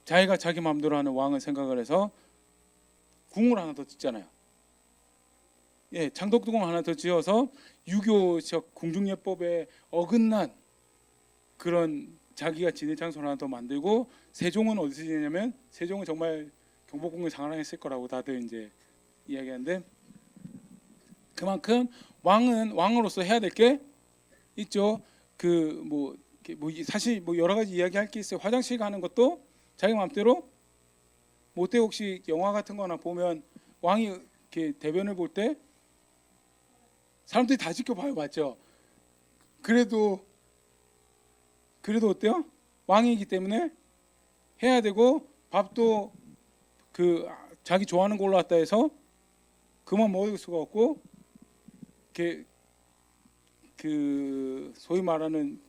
자기가 자기 마음대로 하는 왕을 생각을 해서 궁을 하나 더 짓잖아요. 예, 장덕궁을 하나 더 지어서 유교적 궁중예법에 어긋난 그런 자기가 지낼 장소를 하나 더 만들고 세종은 어디서 지내냐면 세종은 정말 경복궁을 자랑했을 거라고 다들 이제 이야기하는데 그만큼 왕은 왕으로서 해야 될 게 있죠. 사실 여러 가지 이야기할 게 있어요. 화장실 가는 것도 자기 마음대로 못 돼. 혹시 영화 같은 거나 보면 왕이 이렇게 대변을 볼 때 사람들이 다 지켜봐요. 맞죠? 그래도 어때요? 왕이기 때문에 해야 되고 밥도 자기 좋아하는 걸로 왔다 해서 그만 먹을 수가 없고 소위 말하는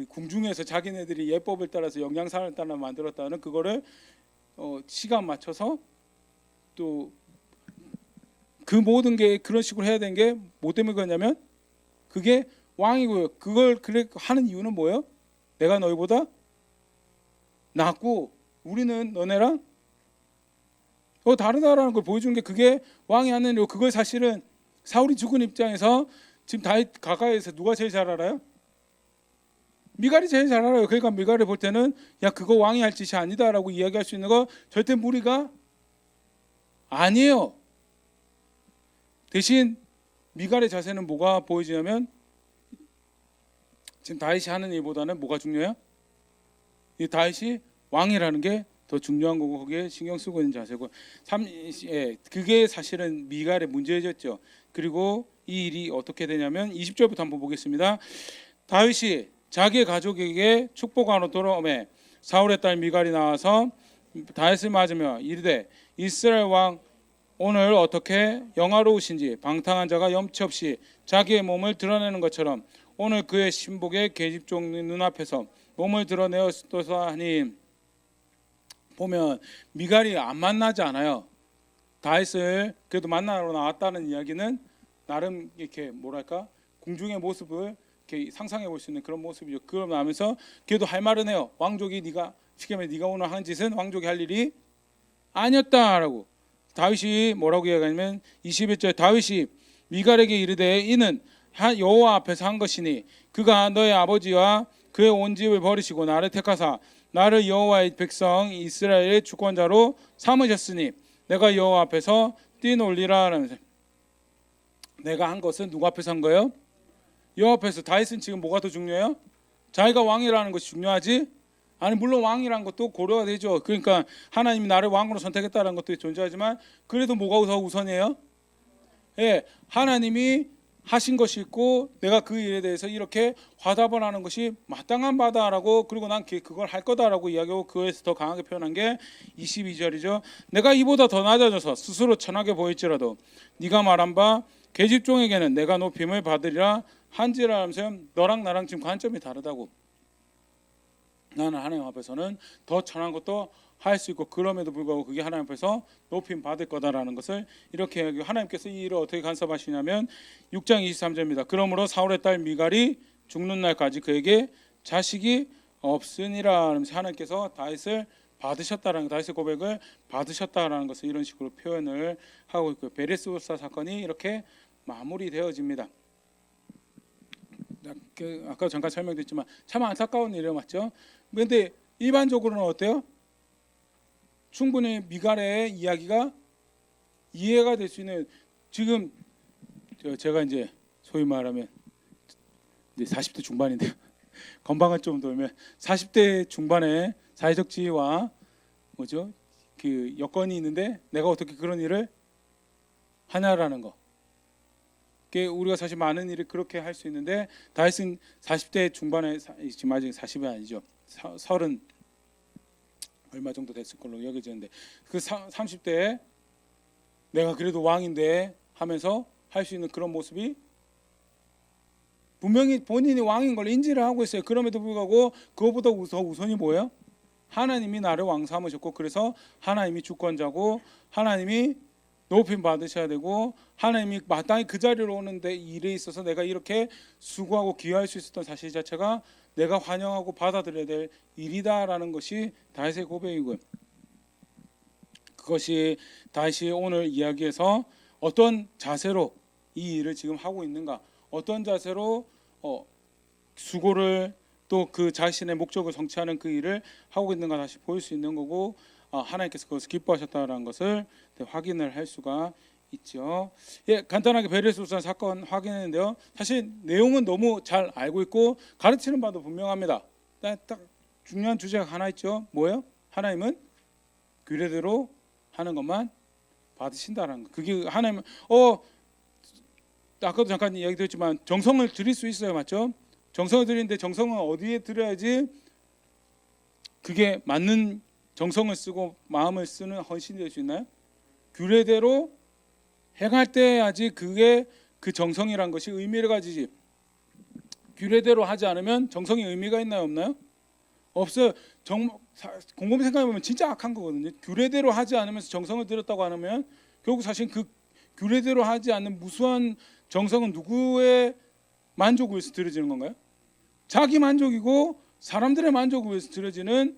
궁중에서 자기네들이 예법을 따라서 영양사를 따라 만들었다는 그거를 시간 맞춰서 또 그 모든 게 그런 식으로 해야 되는 게 뭐 때문에 그러냐면 그게 왕이고요. 그걸 하는 이유는 뭐예요? 내가 너희보다 낫고 우리는 너네랑 다르다라는 걸 보여주는 게 그게 왕이 하는 일이고 그걸 사실은 사울이 죽은 입장에서 지금 다윗 가까이에서 누가 제일 잘 알아요? 미갈이 제일 잘 알아요. 그러니까 미갈이 볼 때는 야 그거 왕이 할 짓이 아니다라고 이야기할 수 있는 거 절대 무리가 아니에요. 대신 미갈의 자세는 뭐가 보여지냐면 지금 다윗이 하는 일보다는 뭐가 중요해요? 이 다윗이 왕이라는 게 더 중요한 거고 거기에 신경 쓰고 있는 자세고 그게 사실은 미갈의 문제였죠. 그리고 이 일이 어떻게 되냐면 20절부터 한번 보겠습니다. 다윗이 자기의 가족에게 축복하러 돌아오매 사울의 딸 미갈이 나와서 다윗을 맞으며 이르되 이스라엘 왕 오늘 어떻게 영화로우신지 방탕한 자가 염치 없이 자기의 몸을 드러내는 것처럼 오늘 그의 신복의 계집종 눈앞에서 몸을 드러내었도사 하니 보면 미갈이 안 만나지 않아요. 다윗을 그래도 만나러 나왔다는 이야기는 나름 이렇게 궁중의 모습을 이렇게 상상해 볼 수 있는 그런 모습이죠. 그걸 나면서 그래도 할 말은 해요. 왕족이 쉽게 말해 네가 오늘 한 짓은 왕족이 할 일이 아니었다라고. 다윗이 뭐라고 이야기하냐면 21절 다윗이 미갈에게 이르되 이는 여호와 앞에서 한 것이니 그가 너의 아버지와 그의 온 집을 버리시고 나를 택하사 나를 여호와의 백성 이스라엘의 주권자로 삼으셨으니 내가 여호와 앞에서 뛰놀리라 하면서 내가 한 것은 누구 앞에서 한 거예요? 여호와 앞에서. 다윗은 지금 뭐가 더 중요해요? 자기가 왕이라는 것이 중요하지 아니 물론 왕이란 것도 고려가 되죠. 그러니까 하나님이 나를 왕으로 선택했다는 것도 존재하지만 그래도 뭐가 더 우선이에요? 예, 하나님이 하신 것이 있고 내가 그 일에 대해서 이렇게 화답을 하는 것이 마땅한 바다라고, 그리고 난 그걸 할 거다라고 이야기하고 그에서 더 강하게 표현한 게 22절이죠. 내가 이보다 더 낮아져서 스스로 천하게 보일지라도 네가 말한 바 계집종에게는 내가 높임을 받으리라 한지라 하면서 너랑 나랑 지금 관점이 다르다고. 나는 하나님 앞에서는 더 천한 것도 할 수 있고 그럼에도 불구하고 그게 하나님 앞에서 높임 받을 거다라는 것을 이렇게 이야기하고, 하나님께서 이 일을 어떻게 간섭하시냐면 6장 23절입니다. 그러므로 사울의 딸 미갈이 죽는 날까지 그에게 자식이 없으니라 하면서 하나님께서 다윗을 받으셨다라는, 다윗의 고백을 받으셨다라는 것을 이런 식으로 표현을 하고 있고요. 베레스보사 사건이 이렇게 마무리되어집니다. 아까 잠깐 설명드렸지만 참 안타까운 일이에요, 맞죠? 그런데 일반적으로는 어때요? 충분히 미갈의 이야기가 이해가 될 수 있는, 지금 제가 이제 소위 말하면 이제 40대 중반인데요. 건방을 좀 돌면 40대 중반에 사회적 지위와 뭐죠? 그 여건이 있는데 내가 어떻게 그런 일을 하냐라는 거. 우리가 사실 많은 일을 그렇게 할 수 있는데 다윗은 40대 중반에, 지금 아직 40이 아니죠. 30 얼마 정도 됐을 걸로 여겨지는데 그 30대에 내가 그래도 왕인데 하면서 할 수 있는 그런 모습이, 분명히 본인이 왕인 걸 인지를 하고 있어요. 그럼에도 불구하고 그것보다 더 우선이 뭐예요? 하나님이 나를 왕 삼으셨고 그래서 하나님이 주권자고 하나님이 높임 받으셔야 되고 하나님이 마땅히 그 자리로 오는데 일에 있어서 내가 이렇게 수고하고 기여할 수 있었던 사실 자체가 내가 환영하고 받아들여야 될 일이다라는 것이 다윗의 고백이고요. 그것이 다윗이 오늘 이야기에서 어떤 자세로 이 일을 지금 하고 있는가, 어떤 자세로 수고를 또 그 자신의 목적을 성취하는 그 일을 하고 있는가 다시 보일 수 있는 거고, 하나님께서 그것을 기뻐하셨다는 것을 확인을 할 수가 있죠. 예, 간단하게 베레스보사 사건 확인했는데요. 사실 내용은 너무 잘 알고 있고 가르치는 바도 분명합니다. 딱 중요한 주제가 하나 있죠. 뭐예요? 하나님은 규례대로 하는 것만 받으신다라는 거. 그게 하나님, 아까도 잠깐 이야기 드렸지만 정성을 드릴 수 있어요, 맞죠? 정성을 드리는데 정성은 어디에 드려야지 그게 맞는 정성을 쓰고 마음을 쓰는 헌신이 될 수 있나요? 규례대로 행할 때야지 그게 그 정성이란 것이 의미를 가지지. 규례대로 하지 않으면 정성이 의미가 있나요, 없나요? 없어요. 곰곰이 생각해보면 진짜 악한 거거든요. 규례대로 하지 않으면서 정성을 들였다고 하면 결국 사실 그 규례대로 하지 않는 무수한 정성은 누구의 만족을 위해서 드려지는 건가요? 자기 만족이고 사람들의 만족을 위해서 드려지는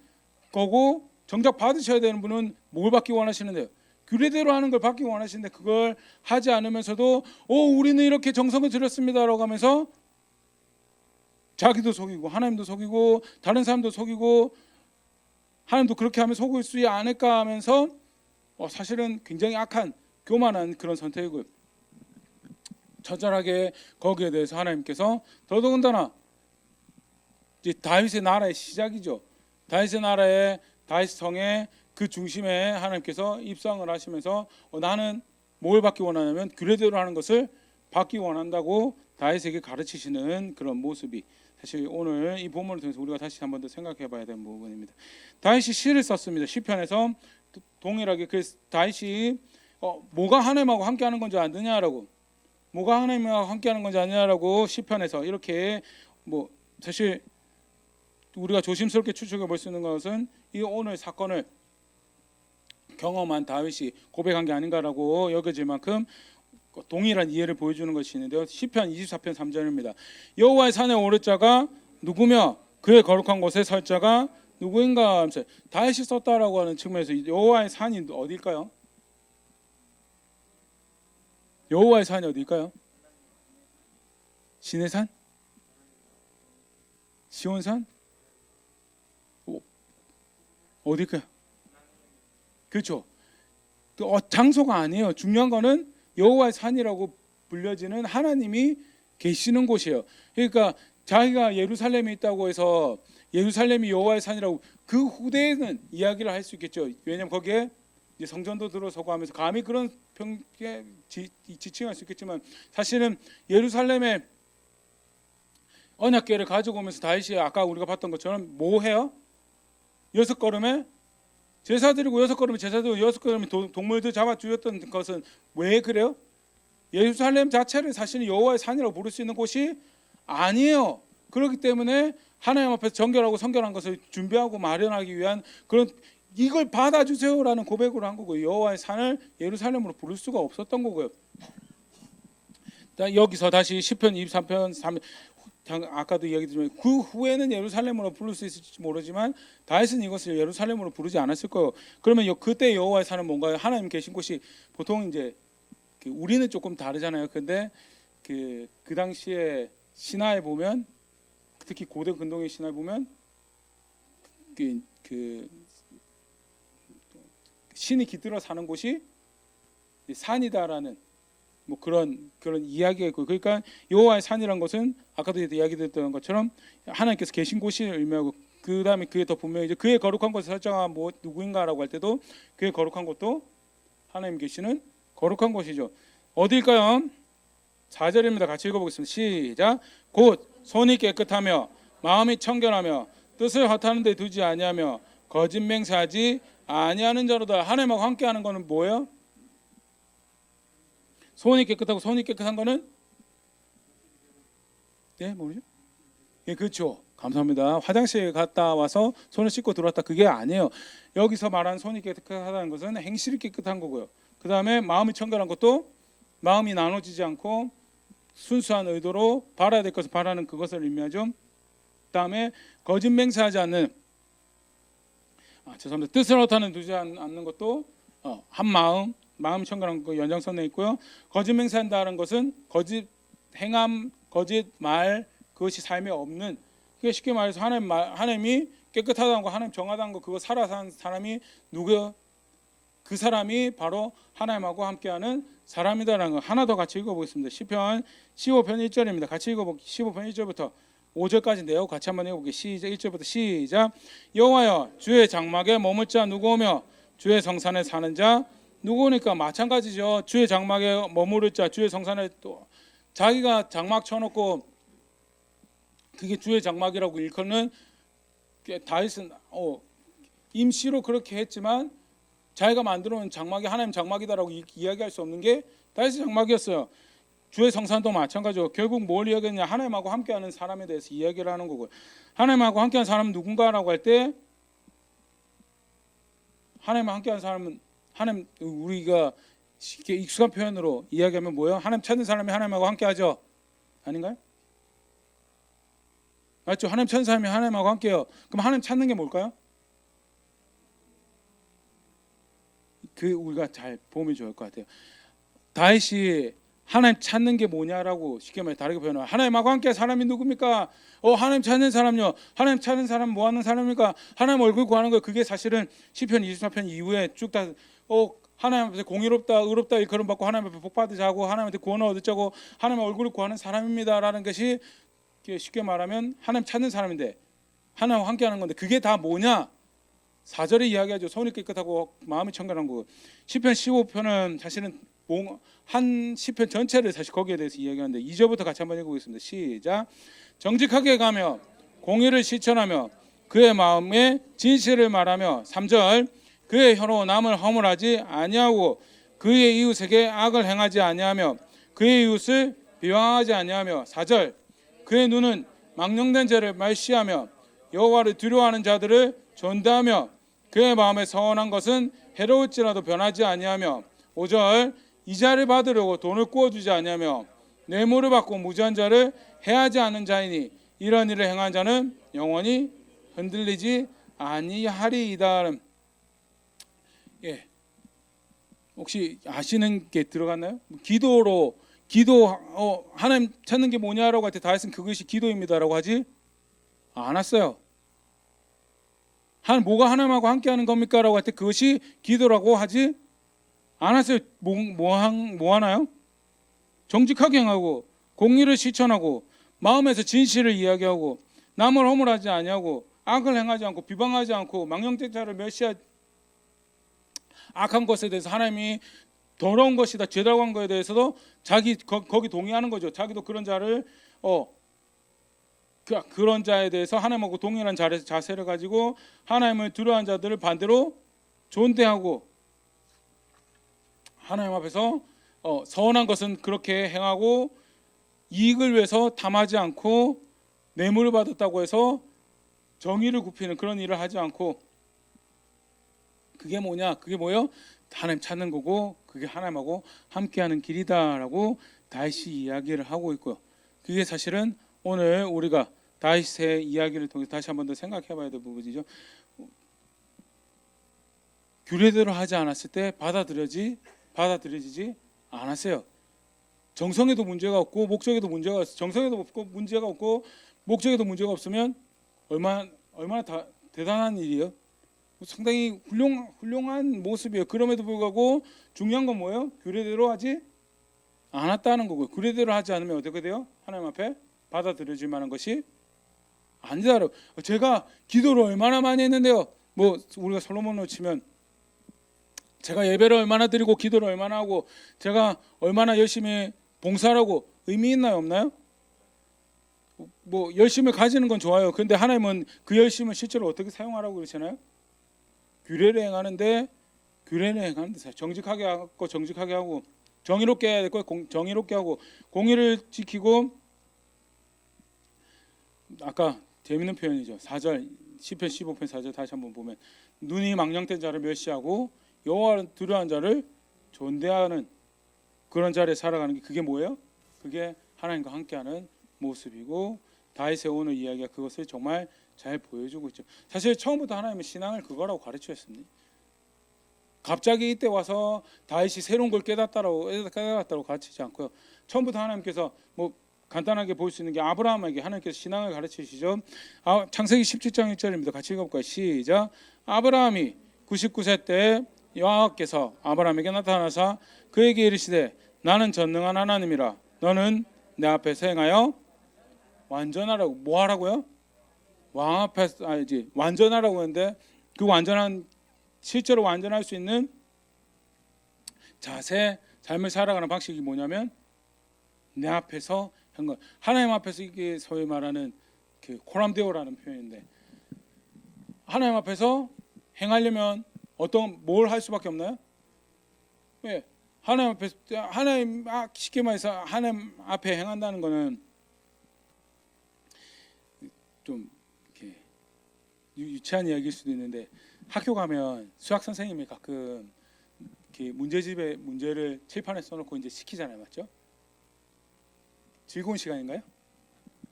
거고, 정작 받으셔야 되는 분은 뭘 받기 원하시는데요? 규례대로 하는 걸 받기 원하시는데 그걸 하지 않으면서도 우리는 이렇게 정성을 들였습니다라고 하면서 자기도 속이고 하나님도 속이고 다른 사람도 속이고 하나님도 그렇게 하면 속을 수 않을까 하면서 사실은 굉장히 악한 교만한 그런 선택이고요. 처절하게 거기에 대해서 하나님께서 더더군다나 이제 다윗의 나라의 시작이죠. 다윗의 나라의 다윗 성의 그 중심에 하나님께서 입성을 하시면서 나는 뭘 받기 원하냐면 규례대로 하는 것을 받기 원한다고 다윗에게 가르치시는 그런 모습이 사실 오늘 이 본문을 통해서 우리가 다시 한 번 더 생각해 봐야 되는 부분입니다. 다윗이 시를 썼습니다. 시편에서 동일하게 다윗이 뭐가 하나님하고 함께하는 건지 아느냐라고, 뭐가 하나님하고 함께하는 건지 아느냐라고 시편에서 이렇게 사실 우리가 조심스럽게 추측해 볼 수 있는 것은 이 오늘 사건을 경험한 다윗이 고백한 게 아닌가라고 여겨질 만큼 동일한 이해를 보여주는 것이 있는데요. 시편 24편 3절입니다. 여호와의 산에 오를 자가 누구며 그의 거룩한 곳에 설 자가 누구인가 하면서 다윗이 썼다라고 하는 측면에서 여호와의 산이 어딜까요? 여호와의 산이 어딜까요? 시내산? 시온산? 어딜까요? 그렇죠. 장소가 아니에요. 중요한 거는 여호와의 산이라고 불려지는 하나님이 계시는 곳이에요. 그러니까 자기가 예루살렘에 있다고 해서 예루살렘이 여호와의 산이라고 그 후대에는 이야기를 할 수 있겠죠. 왜냐하면 거기에 이제 성전도 들어서고 하면서 감히 그런 평에 지칭할 수 있겠지만 사실은 예루살렘에 언약궤를 가지고 오면서 다윗이 아까 우리가 봤던 것처럼 뭐 해요? 6걸음에 제사 드리고 6걸음에 제사 드리고 6걸음에 동물들 잡아 주었던 것은 왜 그래요? 예루살렘 자체를 사실은 여호와의 산이라고 부를 수 있는 곳이 아니에요. 그렇기 때문에 하나님 앞에서 정결하고 성결한 것을 준비하고 마련하기 위한 그런 이걸 받아주세요라는 고백으로 한 거고요. 여호와의 산을 예루살렘으로 부를 수가 없었던 거고요. 여기서 다시 시편 23편 3 아까도 이야기드렸지만 그 후에는 예루살렘으로 부를 수 있을지 모르지만 다윗은 이것을 예루살렘으로 부르지 않았을 거예요. 그러면 그때 여호와의 산은 뭔가요? 하나님 계신 곳이 보통 이제 우리는 조금 다르잖아요. 근데 그 당시에 신화에 보면 특히 고대 근동의 신화에 보면 그 신이 깃들어 사는 곳이 산이다라는 뭐 그런 이야기가 있고, 그러니까 여호와의 산이란 것은 아까도 이야기드렸던 것처럼 하나님께서 계신 곳을 의미하고, 그 다음에 그에 더 분명히 이제 그의 거룩한 곳을 설정한 뭐 누구인가라고 할 때도 그의 거룩한 곳도 하나님 계시는 거룩한 곳이죠. 어딜까요? 4절입니다. 같이 읽어보겠습니다. 시작. 곧 손이 깨끗하며 마음이 청결하며 뜻을 허탄한 데 두지 아니하며 거짓 맹세하지 아니하는 자로다. 하나님하고 함께하는 거는 뭐예요? 손이 깨끗하고, 손이 깨끗한 거는 뭐죠? 그렇죠. 감사합니다. 화장실 갔다 와서 손을 씻고 들어왔다, 그게 아니에요. 여기서 말하는 손이 깨끗하다는 것은 행실이 깨끗한 거고요. 그 다음에 마음이 청결한 것도 마음이 나눠지지 않고 순수한 의도로 바라야 될 것을 바라는 그것을 의미하죠. 그 다음에 거짓 맹세하지 않는, 죄송합니다. 뜻을 허탄에 두지 않는 것도 한 마음 청결한 거 연장선에 있고요. 거짓 맹세한다는 것은 거짓 행함, 거짓 말, 그것이 삶에 없는, 그게 쉽게 말해서 하나님이 깨끗하다는 거, 하나님 정하다는 거, 그거 살아 산 사람이 누구요? 그 사람이 바로 하나님하고 함께하는 사람이다라는 거. 하나 더 같이 읽어보겠습니다. 시편 15편 1절입니다. 같이 읽어볼게요. 15편 1절부터 5절까지인데요. 같이 한번 읽어볼게요. 시작. 1절부터 시작. 여호와여, 주의 장막에 머물 자 누구오며 주의 성산에 사는 자 누구니까? 마찬가지죠. 주의 장막에 머무를 자, 주의 성산에 또 자기가 장막 쳐놓고 그게 주의 장막이라고 일컫는, 다윗은 임시로 그렇게 했지만 자기가 만들어 놓은 장막이 하나님 장막이다라고 이야기할 수 없는 게 다윗의 장막이었어요. 주의 성산도 마찬가지고, 결국 뭘 이야기했냐? 하나님하고 함께하는 사람에 대해서 이야기를 하는 거고요. 하나님하고 함께하는 사람은 누군가라고 할 때, 하나님과 함께하는 사람은 하나님, 우리가 쉽게 익숙한 표현으로 이야기하면 뭐예요? 하나님 찾는 사람이 하나님하고 함께하죠. 아닌가요? 맞죠? 하나님 찾는 사람이 하나님하고 함께해요. 그럼 하나님 찾는 게 뭘까요? 우리가 잘 보면 좋을 것 같아요. 다윗이 하나님 찾는 게 뭐냐라고 쉽게 말해 다르게 표현해요. 하나님하고 함께 사람이 누굽니까? 하나님 찾는 사람요. 하나님 찾는 사람 뭐 하는 사람입니까? 하나님 얼굴 구하는 거예요. 그게 사실은 시편 24편 이후에 쭉 다 하나님 앞에서 공의롭다, 의롭다 일컬음 받고 하나님 앞에 복 받으자고, 하나님한테 구원을 얻으자고 하나님 얼굴을 구하는 사람입니다라는 것이 쉽게 말하면 하나님 찾는 사람인데, 하나님과 함께하는 건데, 그게 다 뭐냐? 4절에 이야기하죠. 손이 깨끗하고 마음이 청결한 거. 시편 15편은 사실은 한 시편 전체를 사실 거기에 대해서 이야기하는데, 2절부터 같이 한번 읽어보겠습니다. 시작. 정직하게 가며 공의를 실천하며 그의 마음에 진실을 말하며, 3절. 그의 혀로 남을 허물하지 아니하고 그의 이웃에게 악을 행하지 아니하며 그의 이웃을 비방하지 아니하며, 4절. 그의 눈은 망령된 죄를 말시하며 여호와를 두려워하는 자들을 존대하며 그의 마음에 서원한 것은 해로울지라도 변하지 아니하며, 5절. 이자를 받으려고 돈을 꾸어주지 아니하며 뇌물을 받고 무지한 자를 해하지 않는 자이니 이런 일을 행한 자는 영원히 흔들리지 아니하리이다. 혹시 아시는 게 들어갔나요? 기도 하나님 찾는 게 뭐냐라고 할 때 다윗은 그것이 기도입니다라고 하지 않았어요. 뭐가 하나님하고 함께하는 겁니까라고 할 때 그것이 기도라고 하지 않았어요. 뭐 하나요? 정직하게 행하고 공의를 실천하고 마음에서 진실을 이야기하고 남을 허물하지 아니하고 악을 행하지 않고 비방하지 않고 망령된 자를 멸시하지 악한 것에 대해서 하나님이 더러운 것이다 죄다고 한 것에 대해서도 자기 거기 동의하는 거죠. 자기도 그런 자를 그런 자에 대해서 하나님하고 동일한 자세를 가지고 하나님을 두려워하는 자들을 반대로 존대하고 하나님 앞에서 선한 것은 그렇게 행하고 이익을 위해서 탐하지 않고 뇌물을 받았다고 해서 정의를 굽히는 그런 일을 하지 않고 그게 뭐냐? 그게 뭐예요? 하나님 찾는 거고 그게 하나님하고 함께하는 길이다라고 다윗이 이야기를 하고 있고요. 그게 사실은 오늘 우리가 다윗의 이야기를 통해서 다시 한 번 더 생각해봐야 될 부분이죠. 규례대로 하지 않았을 때 받아들여지지 않았어요. 정성에도 문제가 없고 목적에도 문제가 없어. 정성에도 없고 문제가 없고 목적에도 문제가 없으면 얼마나 대단한 일이에요. 상당히 훌륭한 모습이에요. 그럼에도 불구하고 중요한 건 뭐예요? 규례대로 하지 않았다는 거고요. 규례대로 하지 않으면 어떻게 돼요? 하나님 앞에 받아들여질 만한 것이 아니다. 제가 기도를 얼마나 많이 했는데요. 뭐 우리가 솔로몬으로 치면 제가 예배를 얼마나 드리고 기도를 얼마나 하고 제가 얼마나 열심히 봉사하고 의미 있나요? 없나요? 뭐 열심을 가지는 건 좋아요. 그런데 하나님은 그 열심을 실제로 어떻게 사용하라고 그러시나요? 규례를 행하는데 정직하게 하고 정의롭게 해야 될 거 정의롭게 하고 공의를 지키고 아까 재밌는 표현이죠. 4절 시편 15편 4절 다시 한번 보면 눈이 망령된 자를 멸시하고 여호와를 두려워하는 자를 존대하는 그런 자리에 살아가는 게 그게 뭐예요? 그게 하나님과 함께하는 모습이고 다윗의 오늘 이야기가 그것을 정말 잘 보여주고 있죠. 사실 처음부터 하나님은 신앙을 그거라고 가르치셨습니다. 갑자기 이때 와서 다윗이 새로운 걸 깨닫다라고 가르치지 않고요. 처음부터 하나님께서 뭐 간단하게 볼 수 있는 게 아브라함에게 하나님께서 신앙을 가르치시죠. 창세기 17장 1절입니다. 같이 읽어볼까요? 시작. 아브라함이 99세 때 여호와께서 아브라함에게 나타나사 그에게 이르시되 나는 전능한 하나님이라 너는 내 앞에서 행하여 완전하라고. 뭐 하라고요? 왕 앞에서 완전하라고 했는데 그 완전한 실제로 완전할 수 있는 자세 삶을 살아가는 방식이 뭐냐면 내 앞에서 한 것. 하나님 앞에서 이게 소위 말하는 그 코람데오라는 표현인데 하나님 앞에서 행하려면 뭘 할 수밖에 없나요? 왜? 하나님 앞에서 쉽게 말해서 하나님 앞에 행한다는 거는 좀 이렇게 유치한 이야기일 수도 있는데 학교 가면 수학 선생님이 가끔 이렇게 문제집에 문제를 칠판에 써놓고 이제 시키잖아요, 맞죠? 즐거운 시간인가요?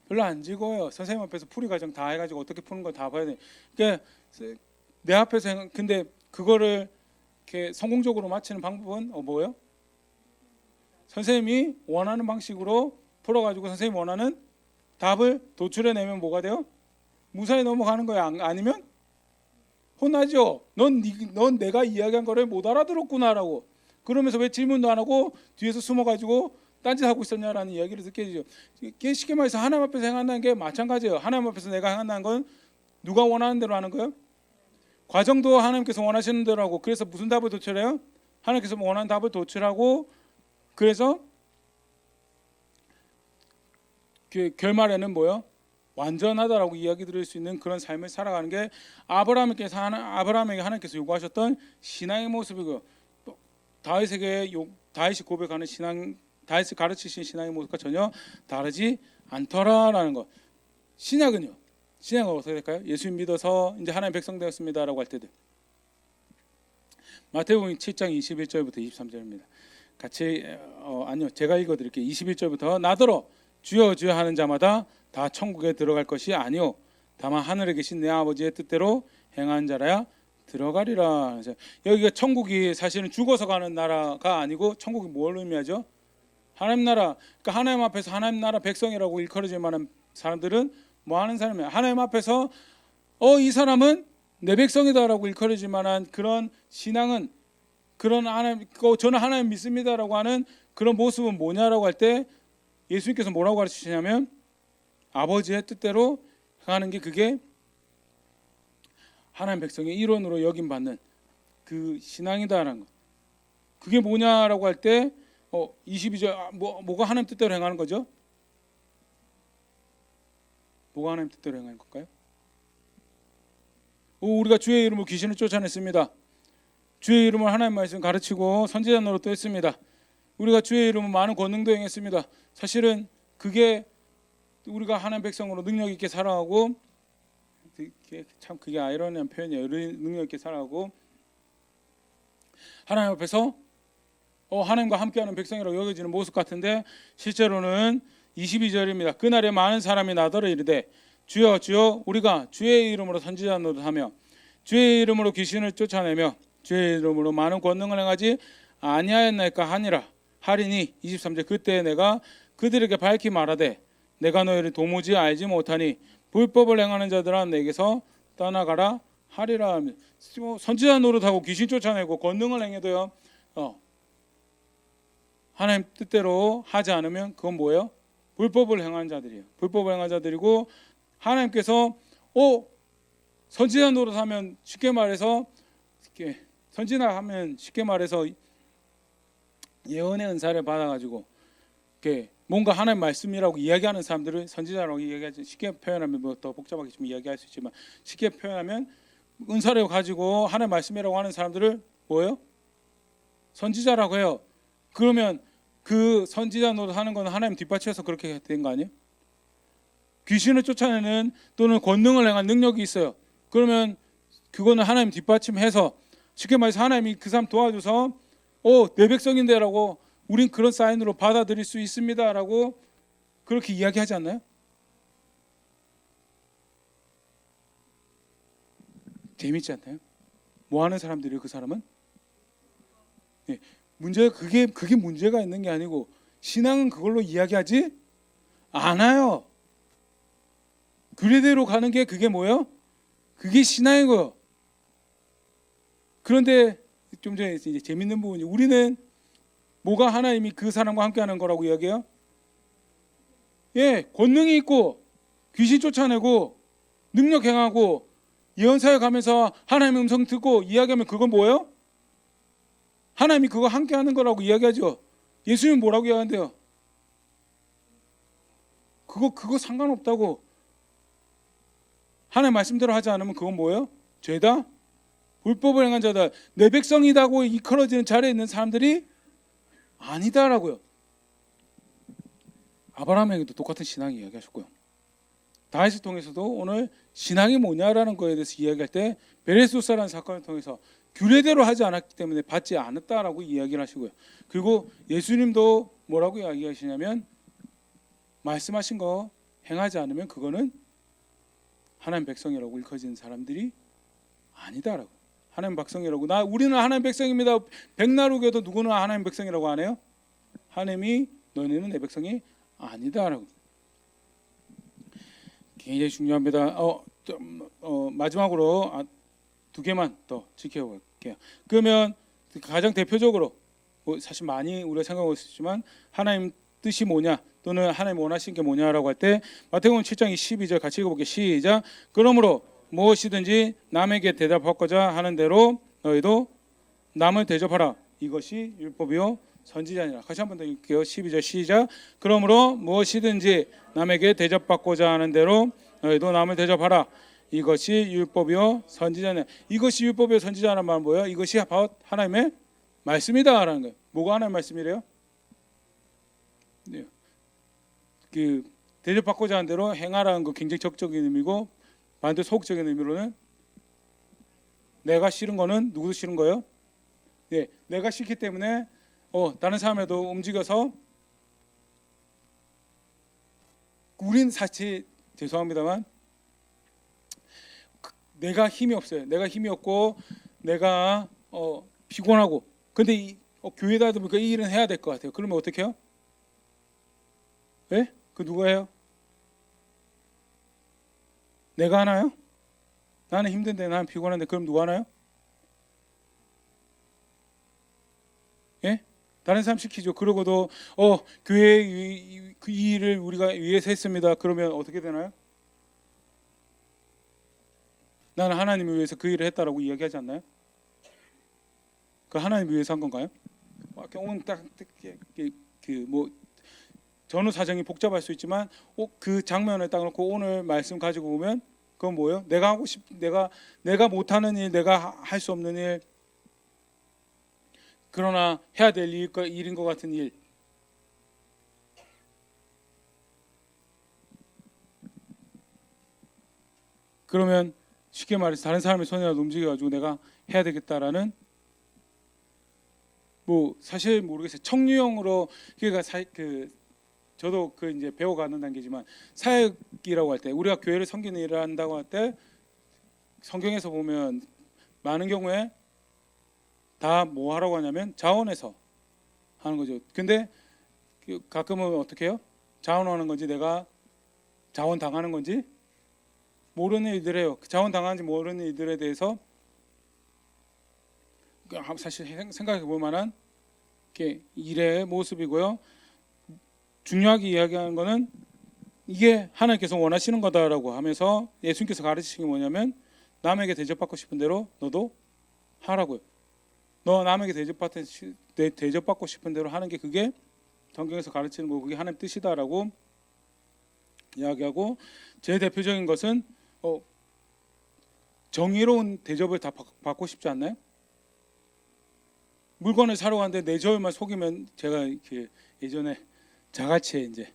별로 안 즐거워요. 선생님 앞에서 풀이 과정 다 해가지고 어떻게 푸는 걸 다 봐야 돼. 그러니까 내 앞에서 근데 그거를 이렇게 성공적으로 마치는 방법은 뭐예요? 선생님이 원하는 방식으로 풀어가지고 선생님이 원하는 답을 도출해내면 뭐가 돼요? 무사히 넘어가는 거야. 아니면 혼나죠. 넌 내가 이야기한 거를 못 알아들었구나라고. 그러면서 왜 질문도 안 하고 뒤에서 숨어가지고 딴짓하고 있었냐라는 이야기를 듣게 되죠. 쉽게 말해서 하나님 앞에서 행한다는 게 마찬가지예요. 하나님 앞에서 내가 행한다는 건 누가 원하는 대로 하는 거예요? 과정도 하나님께서 원하시는 대로 하고 그래서 무슨 답을 도출해요? 하나님께서 원하는 답을 도출하고 그래서 그 결말에는 뭐요? 완전하다라고 이야기 드릴 수 있는 그런 삶을 살아가는 게 아브라함에게 하나님께서 요구하셨던 신앙의 모습이고 다윗이 고백하는 다윗이 가르치신 신앙의 모습과 전혀 다르지 않더라라는 것. 신약은 어떻게 될까요? 예수 믿어서 이제 하나님 백성 되었습니다라고 할 때도 마태복음 7장 21절부터 23절입니다. 같이 아니요 제가 읽어드릴게요. 21절부터 나더러 주여 주여 하는 자마다 다 천국에 들어갈 것이 아니요 다만 하늘에 계신 내 아버지의 뜻대로 행한 자라야 들어가리라. 여기가 천국이 사실은 죽어서 가는 나라가 아니고 천국이 뭘 의미하죠? 하나님 나라. 그러니까 하나님 앞에서 하나님 나라 백성이라고 일컬어질 만한 사람들은 뭐 하는 사람이에요? 하나님 앞에서 이 사람은 내 백성이다라고 일컬어질 만한 그런 신앙은 그런 하나님 저는 하나님 믿습니다라고 하는 그런 모습은 뭐냐라고 할 때 예수님께서 뭐라고 가르치시냐면 아버지의 뜻대로 행하는 게 그게 하나님 백성의 일원으로 여김받는 그 신앙이다라는 것. 그게 뭐냐라고 할 때 22절 뭐가 하나님 뜻대로 행하는 거죠? 뭐가 하나님 뜻대로 행하는 걸까요? 우리가 주의 이름으로 귀신을 쫓아냈습니다. 주의 이름으로 하나님 말씀 가르치고 선지자 노릇도 했습니다. 우리가 주의 이름으로 많은 권능도 행했습니다. 사실은 그게 우리가 하나님 백성으로 능력 있게 살아가고, 참 그게 아이러니한 표현이에요. 능력 있게 살아가고 하나님 앞에서 하나님과 함께하는 백성이라고 여겨지는 모습 같은데, 실제로는 22절입니다. 그날에 많은 사람이 나더러 이르되 주여 주여 우리가 주의 이름으로 선지자 노릇하며 주의 이름으로 귀신을 쫓아내며 주의 이름으로 많은 권능을 행하지 아니하였나이까 하리니 23절 그때 내가 그들에게 밝히 말하되 내가 너희를 도무지 알지 못하니 불법을 행하는 자들아 내게서 떠나가라 하리라 하며, 선지자 노릇하고 귀신 쫓아내고 권능을 행해도요 하나님 뜻대로 하지 않으면 그건 뭐예요? 불법을 행하는 자들이에요. 불법을 행하는 자들이고, 하나님께서 선지자 노릇하면 쉽게 말해서 예언의 은사를 받아가지고 뭔가 하나님 말씀이라고 이야기하는 사람들을 선지자라고 이야기하지. 쉽게 표현하면 더 복잡하게 좀 이야기할 수 있지만, 쉽게 표현하면 은사를 가지고 하나님 말씀이라고 하는 사람들을 뭐예요? 선지자라고 해요. 그러면 그 선지자 노릇하는 건 하나님 뒷받쳐서 그렇게 된 거 아니에요? 귀신을 쫓아내는 또는 권능을 행한 능력이 있어요. 그러면 그거는 하나님 뒷받침해서, 쉽게 말해서 하나님이 그 사람 도와줘서 내 백성인데라고 우린 그런 사인으로 받아들일 수 있습니다라고 그렇게 이야기하지 않나요? 재밌지 않나요? 뭐 하는 사람들이에요, 그 사람은? 문제가 그게 문제가 있는 게 아니고, 신앙은 그걸로 이야기하지 않아요. 그대로 가는 게 그게 뭐예요? 그게 신앙이고요. 그런데 좀 전에 이제 재밌는 부분이, 우리는 뭐가 하나님이 그 사람과 함께하는 거라고 이야기해요? 권능이 있고 귀신 쫓아내고 능력 행하고 예언사에 가면서 하나님의 음성 듣고 이야기하면 그건 뭐예요? 하나님이 그거 함께하는 거라고 이야기하죠. 예수님은 뭐라고 이야기하는데요? 그거 상관없다고. 하나님 말씀대로 하지 않으면 그건 뭐예요? 죄다? 불법을 행한 자다. 내 백성이라고 이끌어지는 자리에 있는 사람들이 아니다라고요. 아브라함에게도 똑같은 신앙 이야기하셨고요. 다윗을 통해서도 오늘 신앙이 뭐냐라는 거에 대해서 이야기할 때 베레수사라는 사건을 통해서 규례대로 하지 않았기 때문에 받지 않았다라고 이야기를 하시고요. 그리고 예수님도 뭐라고 이야기하시냐면, 말씀하신 거 행하지 않으면 그거는 하나님 백성이라고 일컬어지는 사람들이 아니다라고. 하나님 백성이라고. 우리는 하나님 백성입니다. 백나루교도 누구는 하나님 백성이라고 안 해요? 하나님이 너희는 내 백성이 아니다라고. 굉장히 중요합니다. 마지막으로 두 개만 더 지켜볼게요. 그러면 가장 대표적으로 사실 많이 우리가 생각하고 있지만 하나님 뜻이 뭐냐 또는 하나님 원하시는 게 뭐냐라고 할 때 마태복음 7장 12절 같이 읽어볼게요. 시작. 그러므로 무엇이든지 남에게 대답하고자 하는 대로 너희도 남을 대접하라. 이것이 율법이요 선지자니라. 같이 한번 더 읽을게요. 12절 시작. 그러므로 무엇이든지 남에게 대접받고자 하는 대로 너희도 남을 대접하라. 이것이 율법이요 선지자니라. 이것이 율법이요 선지자라는 말은 뭐예요? 이것이 바로 하나님의 말씀이다라는 거예요. 뭐가 하나님의 말씀이래요? 그 대접받고자 하는 대로 행하라는 거 굉장히 적극적인 의미고, 반대 소극적인 의미로는 내가 싫은 거는 누구도 싫은 거예요? 내가 싫기 때문에 다른 사람에도 움직여서, 우린 사실 죄송합니다만 내가 힘이 없어요. 내가 힘이 없고 내가 피곤하고, 근데 교회다 보니까 이 일은 해야 될 것 같아요. 그러면 어떻게 해요? 그 누가 해요? 내가 하나요? 나는 힘든데, 나는 피곤한데, 그럼 누가 하나요? 다른 사람 시키죠. 그러고도 교회 이 일을 우리가 위해서 했습니다. 그러면 어떻게 되나요? 나는 하나님을 위해서 그 일을 했다라고 이야기하지 않나요? 그 하나님을 위해서 한 건가요? 오늘 딱그뭐 전후 사정이 복잡할 수 있지만 그 장면에 딱 놓고 오늘 말씀 가지고 보면 그건 뭐예요? 내가 못하는 일, 내가 할 수 없는 일, 그러나 해야 될 일인 것 같은 일. 그러면 쉽게 말해서 다른 사람의 손이라도 움직여가지고 내가 해야 되겠다라는, 뭐 사실 모르겠어요. 청유형으로, 그러니까 저도 그 이제 배워가는 단계지만, 사역이라고 할 때, 우리가 교회를 섬기는 일을 한다고 할 때 성경에서 보면 많은 경우에 다 뭐 하라고 하냐면 자원해서 하는 거죠. 근데 가끔은 어떻게 해요? 자원하는 건지 내가 자원 당하는 건지 모르는 일들이에요. 자원 당하는지 모르는 일들에 대해서 사실 생각해 볼 만한 일의 모습이고요. 중요하게 이야기하는 거는 이게 하나님께서 원하시는 거다라고 하면서 예수님께서 가르치신 게 뭐냐면, 남에게 대접받고 싶은 대로 너도 하라고요. 너 남에게 대접받고 싶은 대로 하는 게 그게 성경에서 가르치는 거고, 그게 하나님 뜻이다라고 이야기하고, 제 대표적인 것은 정의로운 대접을 다 받고 싶지 않나요? 물건을 사러 갔는데 내 저울만 속이면, 제가 예전에 자갈치에 이제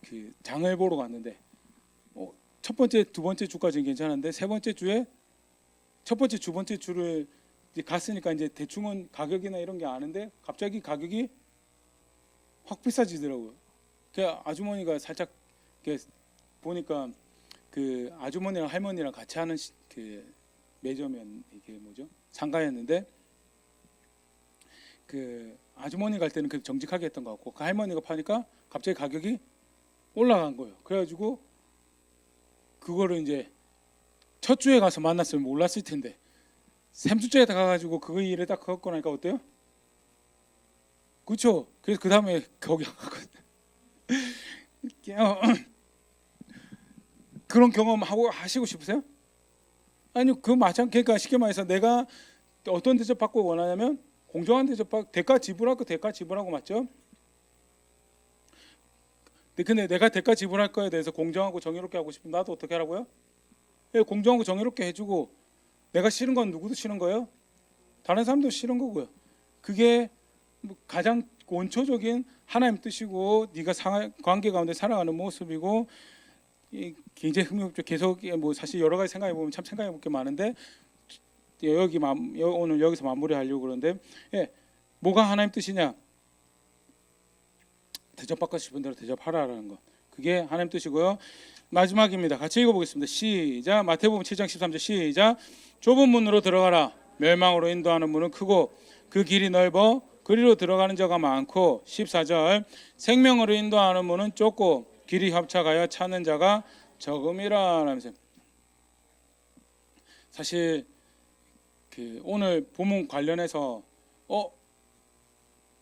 그 장을 보러 갔는데 첫 번째, 두 번째 주까지는 괜찮은데 세 번째 주에 첫 번째, 두 번째 주를 이제 갔으니까 이제 대충은 가격이나 이런 게 아는데 갑자기 가격이 확 비싸지더라고요. 그 아주머니가 살짝 보니까 그 아주머니랑 할머니랑 같이 하는 그 매점이었, 이게 뭐죠? 상가였는데, 그 아주머니 갈 때는 그 정직하게 했던 것 같고, 그 할머니가 파니까 갑자기 가격이 올라간 거예요. 그래가지고 그거를 이제 첫 주에 가서 만났으면 몰랐을 텐데 3주째에 다 가가지고 그 일을 딱 겪고 나니까 어때요? 그렇죠? 그래서 그 다음에 거기 갔거든요. 그런 경험 하시고 싶으세요? 아니요, 그 그러니까 쉽게 말해서 내가 어떤 대접 받고 원하냐면 공정한 대접 받고 대가 지불하고 맞죠? 근데 내가 대가 지불할 거에 대해서 공정하고 정의롭게 하고 싶으면 나도 어떻게 하라고요? 공정하고 정의롭게 해주고, 내가 싫은 건 누구도 싫은 거예요? 다른 사람도 싫은 거고요. 그게 가장 원초적인 하나님 뜻이고, 네가 관계 가운데 살아가는 모습이고, 굉장히 흥미롭죠. 계속 뭐 사실 여러 가지 생각해 보면 참 생각해 볼 게 많은데, 오늘 여기서 마무리하려고 그러는데, 뭐가 하나님 뜻이냐? 대접받고 싶은 대로 대접하라라는 거, 그게 하나님 뜻이고요. 마지막입니다. 같이 읽어보겠습니다. 시작. 마태복음 7장 13절 시작. 좁은 문으로 들어가라. 멸망으로 인도하는 문은 크고 그 길이 넓어 그리로 들어가는 자가 많고. 14절. 생명으로 인도하는 문은 좁고 길이 협착하여 찾는 자가 적음이라 하면서, 사실 오늘 본문 관련해서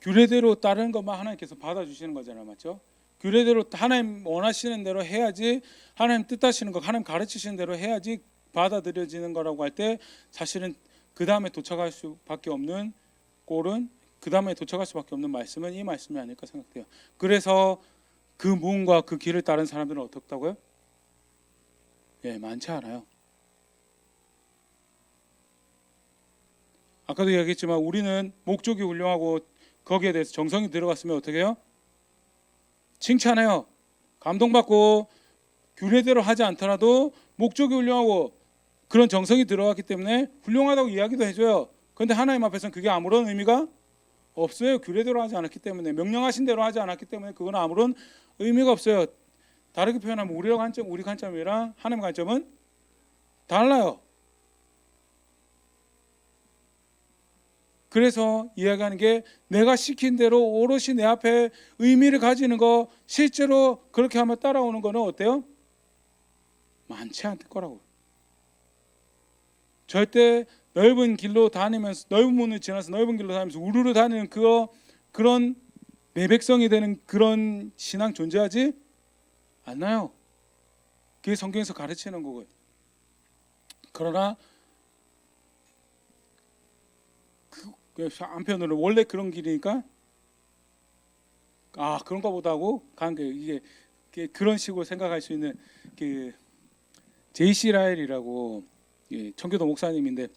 규례대로 따르는 것만 하나님께서 받아주시는 거잖아요, 맞죠? 규례대로 하나님 원하시는 대로 해야지, 하나님 뜻하시는 거, 하나님 가르치시는 대로 해야지 받아들여지는 거라고 할 때, 사실은 그 다음에 도착할 수밖에 없는 꼴은, 그 다음에 도착할 수밖에 없는 말씀은 이 말씀이 아닐까 생각돼요. 그래서 그 문과 그 길을 따른 사람들은 어떻다고요? 많지 않아요. 아까도 얘기했지만 우리는 목적이 훌륭하고 거기에 대해서 정성이 들어갔으면 어떻게 해요? 칭찬해요. 감동받고, 규례대로 하지 않더라도 목적이 훌륭하고 그런 정성이 들어갔기 때문에 훌륭하다고 이야기도 해줘요. 그런데 하나님 앞에서는 그게 아무런 의미가 없어요. 규례대로 하지 않았기 때문에, 명령하신 대로 하지 않았기 때문에 그건 아무런 의미가 없어요. 다르게 표현하면 우리 관점이랑 하나님 관점은 달라요. 그래서 이야기하는 게, 내가 시킨 대로 오롯이 내 앞에 의미를 가지는 거, 실제로 그렇게 하면 따라오는 거는 어때요? 많지 않을 거라고. 절대 넓은 길로 다니면서 넓은 문을 지나서 넓은 길로 다니면서 우르르 다니는 그런 내 백성이 되는 그런 신앙 존재하지 않나요? 그게 성경에서 가르치는 거고요. 그러나 한편으로 원래 그런 길이니까 그런가 보다 하고 간 거예요. 이게 그런 식으로 생각할 수 있는 그 제이시 라엘이라고 청교도 목사님인데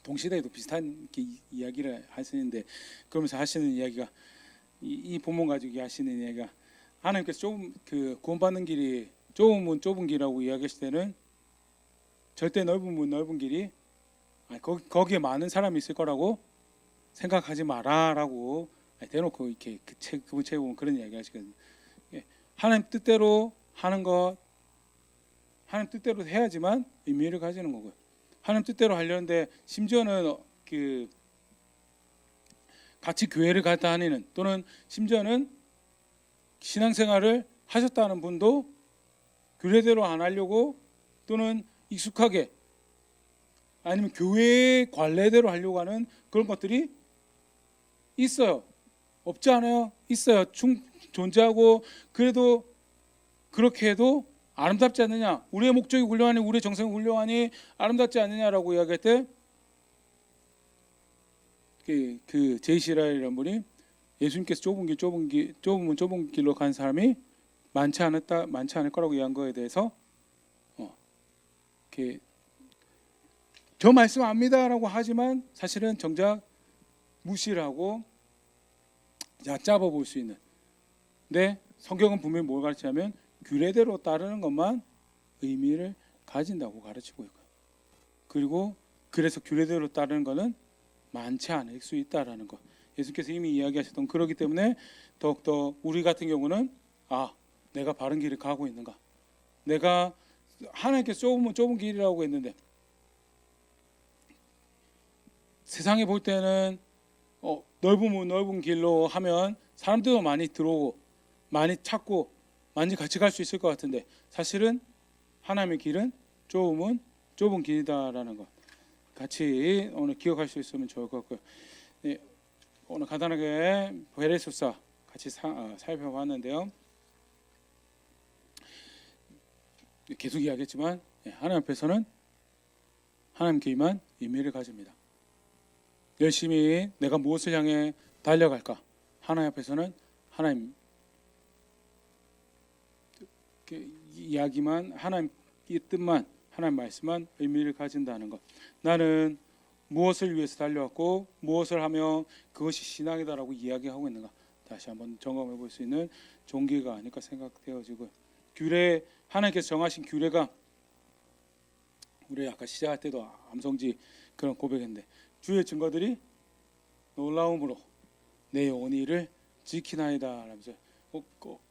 동시대에도 비슷한 이야기를 하시는데 그러면서 하시는 이야기가 이 본문 가지고 하시는 이야기가 하나님께서 좁은 구원받는 길이 좁은 문 좁은 길이라고 이야기하실 때는 절대 넓은 문 넓은 길이 거기에 많은 사람이 있을 거라고 생각하지 마라라고 대놓고 이렇게 그분 책에 보면 그런 이야기 하시거든요. 하나님 뜻대로 하는 것, 하나님 뜻대로 해야지만 의미를 가지는 거고요. 하나님 뜻대로 하려는데 심지어는 같이 교회를 갔다 다니는 또는 심지어는 신앙생활을 하셨다는 분도 교회대로 안 하려고 또는 익숙하게 아니면 교회의 관례대로 하려고 하는 그런 것들이 있어요. 없지 않아요? 있어요. 존재하고 그래도 그렇게 해도 아름답지 않느냐? 우리의 목적이 훌륭하니 우리의 정성이 훌륭하니 아름답지 않느냐라고 이야기할 때 그 제이시라이라는 분이 예수님께서 좁은 길로 간 사람이 많지 않을 거라고 이야기한 거에 대해서 저 말씀 압니다라고 하지만 사실은 정작 무시를 하고 얕잡아 볼 수 있는. 근데 성경은 분명히 뭘 가르치냐면 규례대로 따르는 것만 의미를 가진다고 가르치고 있고요. 그리고 그래서 규례대로 따르는 것은 많지 않을 수 있다라는 것. 예수께서 이미 이야기하셨던 그러기 때문에 더욱더 우리 같은 경우는 내가 바른 길을 가고 있는가? 내가 하나님께서 좁은 길이라고 했는데 세상에 볼 때는 넓은 길로 하면 사람들도 많이 들어오고 많이 찾고 많이 같이 갈 수 있을 것 같은데 사실은 하나님의 길은 좁은 길이다라는 것 같이 오늘 기억할 수 있으면 좋을 것 같고요. 오늘 간단하게 베레소서 같이 살펴봤는데요. 계속 이야기했지만 하나님 앞에서는 하나님께만 의미를 가집니다. 열심히 내가 무엇을 향해 달려갈까? 하나님 앞에서는 하나님 이야기만 하나님의 뜻만 하나님 말씀만 의미를 가진다는 것. 나는 무엇을 위해서 달려왔고 무엇을 하며 그것이 신앙이다라고 이야기하고 있는가. 다시 한번 점검해 볼 수 있는 종기가 아닐까 생각되어지고요. 규례 하나님께서 정하신 규례가 우리 아까 시작할 때도 암송지 그런 고백인데 주의 증거들이 놀라움으로 내 영혼이 이를 지키나이다 라면서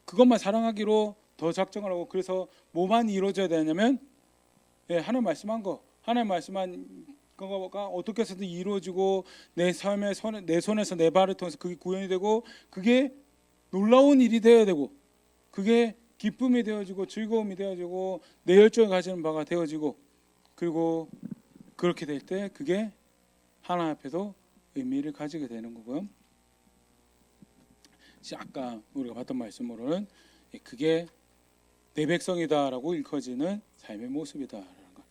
그것만 사랑하기로 더 작정을 하고 그래서 뭐만 이루어져야 되냐면 하나님 말씀한 거 하나님 말씀한 거가 어떻게 해서든 이루어지고 내 삶의 내 손에서 내 발을 통해서 그게 구현이 되고 그게 놀라운 일이 되어야 되고 그게 기쁨이 되어지고 즐거움이 되어지고 내 열정을 가지는 바가 되어지고 그리고 그렇게 될 때 그게 하나님 앞에도 의미를 가지게 되는 거고요. 아까 우리가 봤던 말씀으로는 그게 내 백성이다라고 일컬어지는 삶의 모습이다라는 거.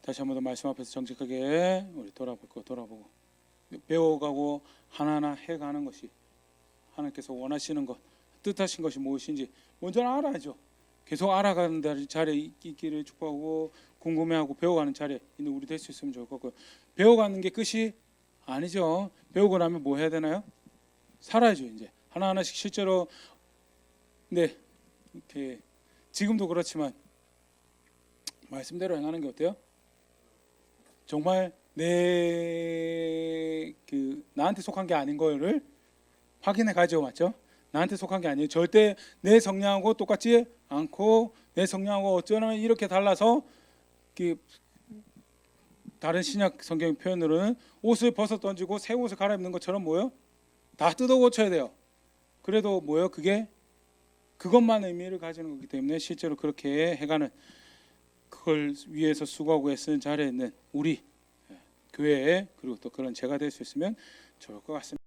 다시 한번 더 말씀 앞에서 정직하게 우리 돌아보고 배워가고 하나하나 해가는 것이 하나님께서 원하시는 것, 뜻하신 것이 무엇인지 먼저 알아야죠. 계속 알아가는 자리에 있기를 축복하고 궁금해하고 배워가는 자리에 있는 우리 될 수 있으면 좋을 것 같고요. 배워가는 게 끝이 아니죠. 배우고 나면 뭐 해야 되나요? 살아야죠. 이제 하나하나씩 실제로 이렇게 지금도 그렇지만 말씀대로 행하는 게 어때요? 정말 나한테 속한 게 아닌 거를 확인해 가죠. 맞죠? 나한테 속한 게 아니에요. 절대 내 성향하고 똑같지 않고 내 성향하고 어쩌면 이렇게 달라서 다른 신약 성경 표현으로는 옷을 벗어 던지고 새 옷을 갈아입는 것처럼 뭐요? 다 뜯어 고쳐야 돼요. 그래도 뭐요? 그것만 의미를 가지는 거기 때문에 실제로 그렇게 해가는 그걸 위해서 수고하고 애쓰는 자리에 있는 우리 교회에 그리고 또 그런 제가 될 수 있으면 좋을 것 같습니다.